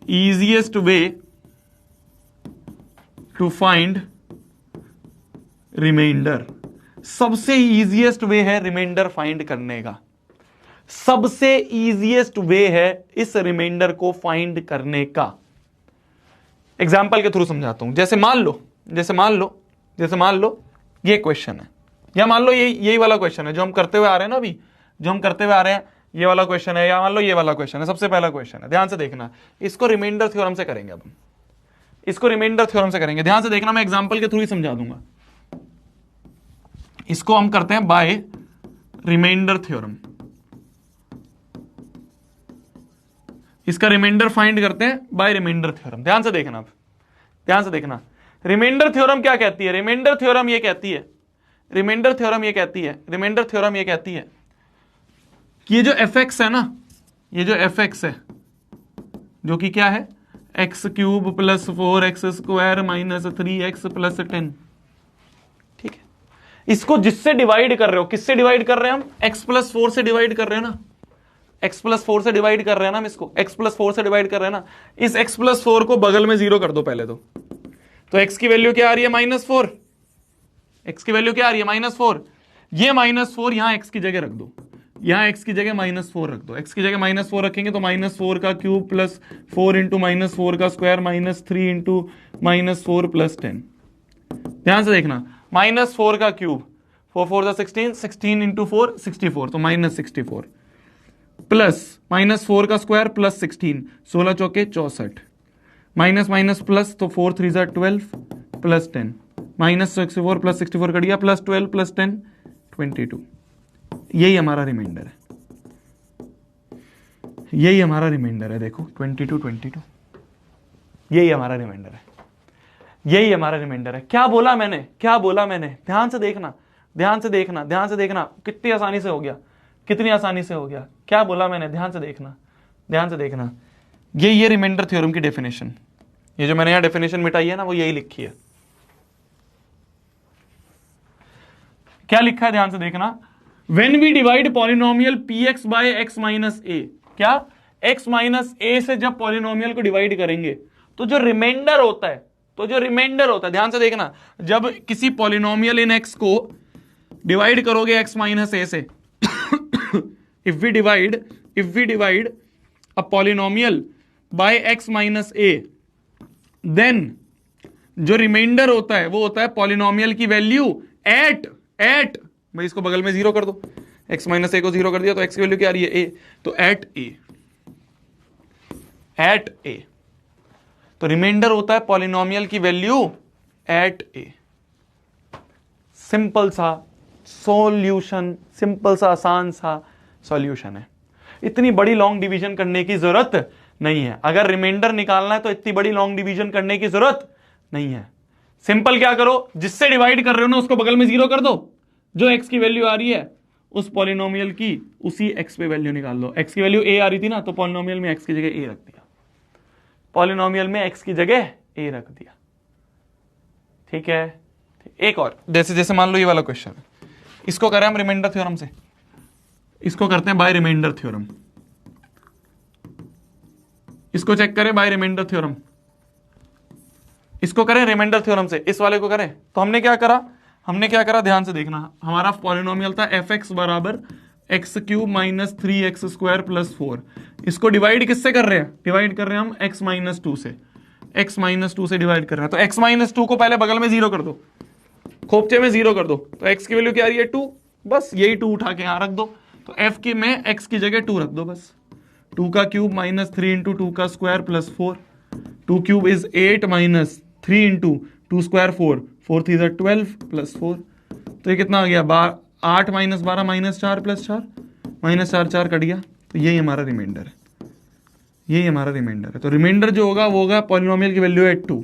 easiest way to find remainder, सबसे easiest way है रिमाइंडर फाइंड करने का, सबसे easiest way है इस रिमाइंडर को फाइंड करने का। एग्जाम्पल के थ्रू समझाता हूं, जैसे मान लो ये क्वेश्चन है, या मान लो यही वाला क्वेश्चन है जो हम करते हुए आ रहे हैं ना, अभी जो हम करते हुए आ रहे हैं ये वाला क्वेश्चन है, या मान लो ये वाला क्वेश्चन है, सबसे पहला क्वेश्चन है, ध्यान से देखना, इसको रिमाइंडर थ्योरम से करेंगे, अब हम इसको रिमाइंडर थ्योरम से करेंगे, ध्यान से देखना, मैं एग्जांपल के थ्रू ही समझा दूंगा। इसको हम करते हैं बाय रिमाइंडर थ्योरम, इसका रिमाइंडर फाइंड करते हैं बाय रिमाइंडर थ्योरम। ध्यान से देखना, अब ध्यान से देखना, रिमाइंडर थ्योरम क्या कहती है, रिमाइंडर थ्योरम ये कहती है, रिमाइंडर थ्योरम ये कहती है, रिमाइंडर थ्योरम ये कहती है कि ये जो fx है ना, ये जो fx है जो कि क्या है x³ + 4x² - 3x + 10, ठीक है, इसको जिससे डिवाइड कर रहे हो, किससे डिवाइड कर रहे हैं हम, x + 4 से डिवाइड कर रहे हैं ना, x + 4 से डिवाइड कर रहे हैं ना हम इसको, x + 4 से डिवाइड कर रहे हैं ना, इस x + 4 को बगल में 0 कर दो पहले तो, तो x की वैल्यू क्या आ रही है -4, x की वैल्यू क्या आ रही है -4। ये -4 यहां x की जगह रख दो, यहां x की जगह -4 रख दो। x की जगह -4 रखेंगे तो -4 का क्यूब प्लस 4 इंटू -4 का स्क्वायर माइनस 3 इंटू -4 प्लस 10। ध्यान से देखना, -4 का क्यूब 4 4 16, 16 इंटू 4 64, तो -64 प्लस -4 का स्क्वायर प्लस 16, 16 चौके 64, माइनस माइनस प्लस तो 4 3 12 प्लस 10, -64 प्लस 64 कट गया, प्लस 12 प्लस 10 22। यही हमारा रिमाइंडर है, यही हमारा रिमाइंडर है। देखो 22 22, यही हमारा रिमाइंडर है, यही हमारा रिमाइंडर है। क्या बोला मैंने, क्या बोला मैंने, ध्यान से देखना, ध्यान से देखना, ध्यान से देखना, कितनी आसानी से हो गया, कितनी आसानी से हो गया। क्या बोला मैंने, ध्यान से देखना, ध्यान से देखना। ये रिमाइंडर थ्योरम की डेफिनेशन, ये जो मैंने यहां डेफिनेशन मिटाई है ना, वो यही लिखी है। क्या लिखा है, ध्यान से देखना। When we divide polynomial px by x minus a, क्या x माइनस a से जब पॉलिनोमियल को डिवाइड करेंगे तो जो रिमाइंडर होता है, तो जो रिमाइंडर होता है, ध्यान से देखना, जब किसी पॉलिनोमियल इन x को डिवाइड करोगे x माइनस a से, if we divide a polynomial by x minus a, then जो रिमाइंडर होता है वो होता है पॉलिनोमियल की वैल्यू एट भाई इसको बगल में 0 कर दो, x माइनस ए को 0 कर दिया तो x की वैल्यू क्या आ रही है a, तो एट a, तो रिमाइंडर होता है पॉलिनोमियल की वैल्यू एट a। सिंपल सा सॉल्यूशन, सिंपल सा आसान सा सॉल्यूशन है। इतनी बड़ी लॉन्ग डिवीजन करने की जरूरत नहीं है। अगर रिमाइंडर निकालना है तो इतनी बड़ी लॉन्ग डिवीजन करने की जरूरत नहीं है। सिंपल क्या करो, जिससे डिवाइड कर रहे हो ना उसको बगल में 0 कर दो, जो x की वैल्यू आ रही है उस पॉलिनोमियल की उसी x पे वैल्यू निकाल लो। x की वैल्यू a आ रही थी ना, तो पॉलिनोमियल में x की जगह a रख दिया, पॉलिनोमियल में x की जगह a रख दिया। ठीक है, एक और, जैसे जैसे मान लो ये वाला क्वेश्चन, इसको करें हम रिमाइंडर थ्योरम से, इसको करते हैं बाय रिमाइंडर थ्योरम, इसको चेक करें बाय रिमाइंडर थ्योरम, इसको करें रिमाइंडर थ्योरम से, इस वाले को करें। तो हमने क्या करा, ध्यान से देखना, हमारा पॉलिनोमियल था fx बराबर x cube minus 3x square plus 4। इसको डिवाइड किससे कर रहे हैं, डिवाइड कर रहे हैं हम x माइनस 2 से, x माइनस 2 से डिवाइड कर रहे हैं। तो x माइनस 2 को पहले बगल में 0 कर दो, खोपचे में 0 कर दो, तो x की वैल्यू क्या आ रही है 2, बस यही 2 उठा के यहां रख दो। तो f की में x की जगह 2 रख दो, बस 2 का क्यूब माइनस 3 इंटू 2 का square plus 4, 2 cube is 8 minus 3 into 2 square 4, 4 3 12 plus 4, तो ये कितना आ गया 8 minus 12 minus 4 plus 4, minus 4 4 cut गया। तो यही हमारा रिमाइंडर है, यही हमारा रिमाइंडर है। तो रिमाइंडर जो होगा वो होगा पॉलिनोमियल की वैल्यू है 2,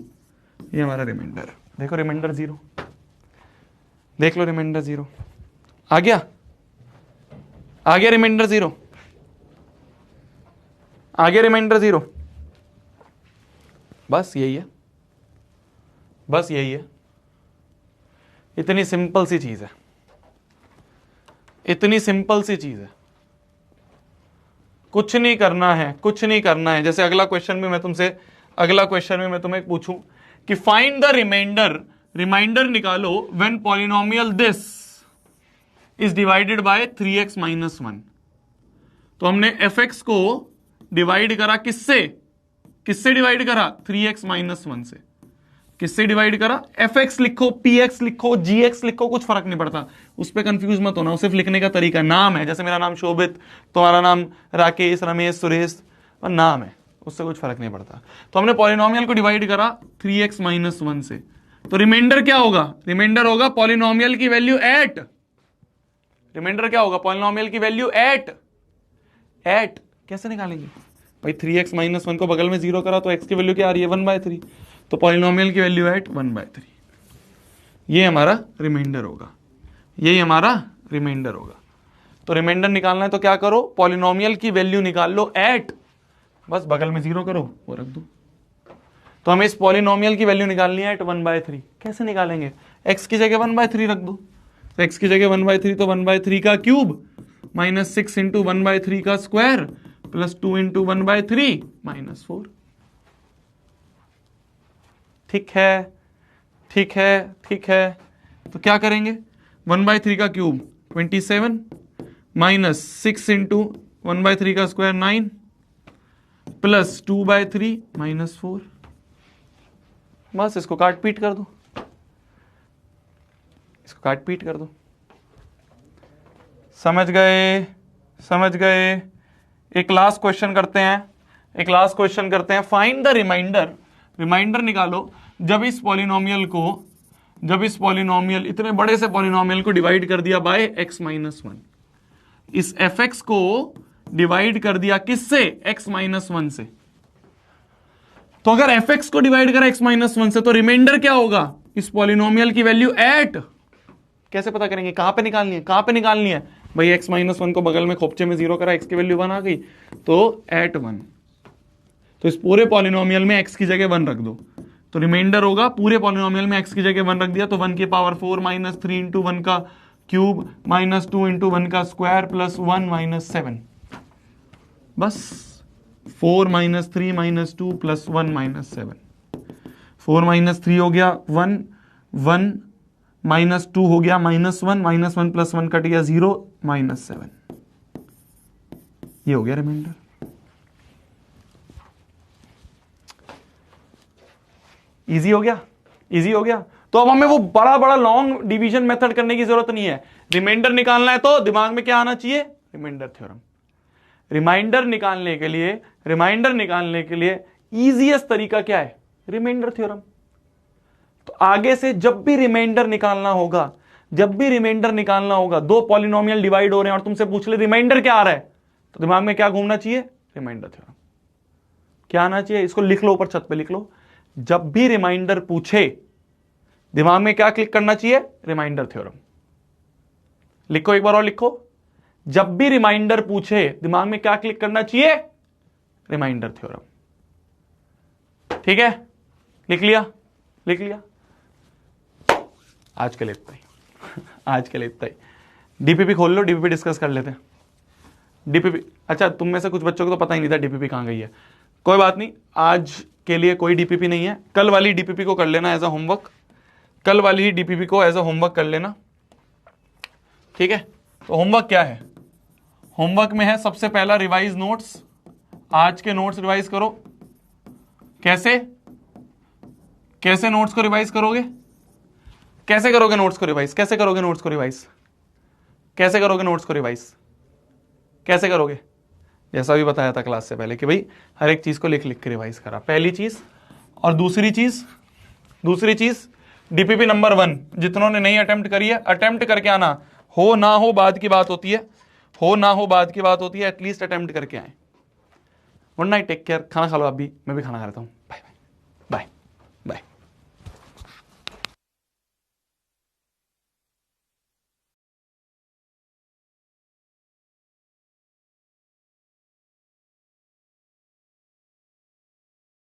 ये हमारा रिमाइंडर है। देखो रिमाइंडर 0, देख लो रिमाइंडर 0 आ गया, आ गया रिमाइंडर 0, आ गया रिमाइंडर 0। बस यही है, बस यही है, इतनी सिंपल सी चीज है, इतनी सिंपल सी चीज है, कुछ नहीं करना है, कुछ नहीं करना है। जैसे अगला क्वेश्चन में मैं तुम्हें पूछूं कि फाइंड द रिमाइंडर, रिमाइंडर निकालो when polynomial this is divided by 3x minus 1। तो हमने fx को डिवाइड करा किससे, किससे डिवाइड करा 3x माइनस 1 से, किससे डिवाइड करा, fx लिखो, px लिखो, gx लिखो, कुछ फर्क नहीं पड़ता, उस पर कंफ्यूज मत होना, सिर्फ लिखने का तरीका, नाम है, जैसे मेरा नाम शोभित, तुम्हारा नाम राकेश, रमेश, सुरेश, नाम है, उससे कुछ फर्क नहीं पड़ता। तो हमने पॉलिनोमियल को डिवाइड करा 3x माइनस 1 से, तो रिमाइंडर क्या होगा, रिमाइंडर होगा पॉलिनोमियल की वैल्यू एट, रिमाइंडर क्या होगा पॉलिनोमियल की वैल्यू एट। कैसे निकालेंगे भाई, 3x माइनस 1 को बगल में 0 करा तो x की वैल्यू क्या आ रही है 1/3, तो पॉलिनोमियल की वैल्यू एट 1/3, ये हमारा रिमाइंडर होगा, यही हमारा रिमाइंडर होगा। तो रिमाइंडर निकालना है तो क्या करो, पॉलिनोमियल की वैल्यू निकाल लो एट, बस बगल में 0 करो वो रख दो। तो हमें इस पॉलिनोमियल की वैल्यू निकालनी है एट 1/3। कैसे निकालेंगे, x की जगह 1/3 रख दो, तो x की जगह 1/3, तो 1/3 का क्यूब माइनस 6 इंटू 1/3 का स्क्वायर प्लस 2 इंटू 1/3 माइनस 4। ठीक है, ठीक है, ठीक है। तो क्या करेंगे, 1/3 का क्यूब 27 माइनस 6 इंटू 1/3 का स्क्वायर 9 प्लस 2/3 माइनस 4। बस इसको काट पीट कर दो, इसको काट पीट कर दो। समझ गए, समझ गए। एक लास्ट क्वेश्चन करते हैं, एक लास्ट क्वेश्चन करते हैं। फाइंड द रिमाइंडर, रिमाइंडर निकालो जब इस पॉलिनोमियल को, जब इस पॉलिनोमियल, इतने बड़े से पॉलिनोमियल को डिवाइड कर दिया बाय x-1, इस fx को डिवाइड कर दिया किससे, x-1 से। तो अगर fx को डिवाइड करा x-1 से तो रिमाइंडर क्या होगा, इस पॉलिनोमियल की वैल्यू एट, कैसे पता करेंगे, कहां पे निकालनी है, कहां पे निकालनी है भाई, x-1 को बगल में खोपचे में 0 करा, x की वैल्यू 1 आ गई, तो एट 1। तो इस पूरे पॉलिनोमियल में x की जगह 1 रख दो, तो रिमाइंडर होगा, पूरे पॉलिनोमियल में x की जगह 1 रख दिया तो 1 की पावर 4 माइनस 3 इंटू 1 का क्यूब माइनस 2 इंटू 1 का स्क्वायर प्लस 1 माइनस 7। बस 4 minus 3 minus 2 plus 1 minus 7। 4 minus 3 हो गया 1, 1 माइनस 2 हो गया माइनस 1, माइनस 1 प्लस 1 कट गया 0, माइनस 7। ये हो गया रिमाइंडर। इजी हो गया, इजी हो गया। तो अब हमें वो बड़ा बड़ा लॉन्ग डिवीजन मेथड करने की जरूरत नहीं है। रिमाइंडर निकालना है तो दिमाग में क्या आना चाहिए, रिमाइंडर थ्योरम। रिमाइंडर निकालने के लिए, रिमाइंडर निकालने के लिए इजीएस्ट तरीका क्या है, रिमाइंडर थ्योरम। तो आगे से जब भी रिमाइंडर निकालना होगा, जब भी रिमाइंडर निकालना होगा, दो पॉलिनोमियल डिवाइड हो रहे हैं और तुमसे पूछ ले रिमाइंडर क्या आ रहा है, तो दिमाग में क्या घूमना चाहिए, रिमाइंडर थ्योरम। क्या आना चाहिए, इसको लिख लो, ऊपर छत पे लिख लो। जब भी रिमाइंडर पूछे दिमाग में क्या क्लिक करना चाहिए, रिमाइंडर थ्योरम। लिखो एक बार और लिखो, जब भी रिमाइंडर पूछे दिमाग में क्या क्लिक करना चाहिए, रिमाइंडर थ्योरम। ठीक है, लिख लिया, लिख लिया। आज के लिए इतना ही, आज के लिए इतना ही। डीपीपी खोल लो, डीपीपी डिस्कस कर लेते हैं। डीपीपी, अच्छा तुम में से कुछ बच्चों को तो पता ही नहीं था डीपीपी कहां गई है। कोई बात नहीं, आज के लिए कोई डीपीपी नहीं है। कल वाली डीपीपी को कर लेना एज अ होमवर्क, कल वाली ही डीपीपी को एज अ होमवर्क कर लेना। ठीक है, तो होमवर्क क्या है, होमवर्क में है सबसे पहला रिवाइज नोट्स। आज के नोट्स रिवाइज करो। कैसे, कैसे नोट्स को रिवाइज करोगे, कैसे करोगे नोट्स को रिवाइज, कैसे करोगे नोट्स को रिवाइज, कैसे करोगे नोट्स को रिवाइज, कैसे करोगे, जैसा भी बताया था क्लास से पहले कि भाई हर एक चीज को लिख लिख के रिवाइज करा, पहली चीज। और दूसरी चीज डीपीपी नंबर 1 जितनों ने नहीं अटेम्प्ट करी है, अटेम्प्ट करके आना। हो ना हो बाद की बात होती है, हो ना हो बाद की बात होती है, एटलीस्ट अटेम्प्ट करके आए। गुड नाइट, टेक केयर, खाना खा लो आप भी, मैं भी खाना खा लेता हूं।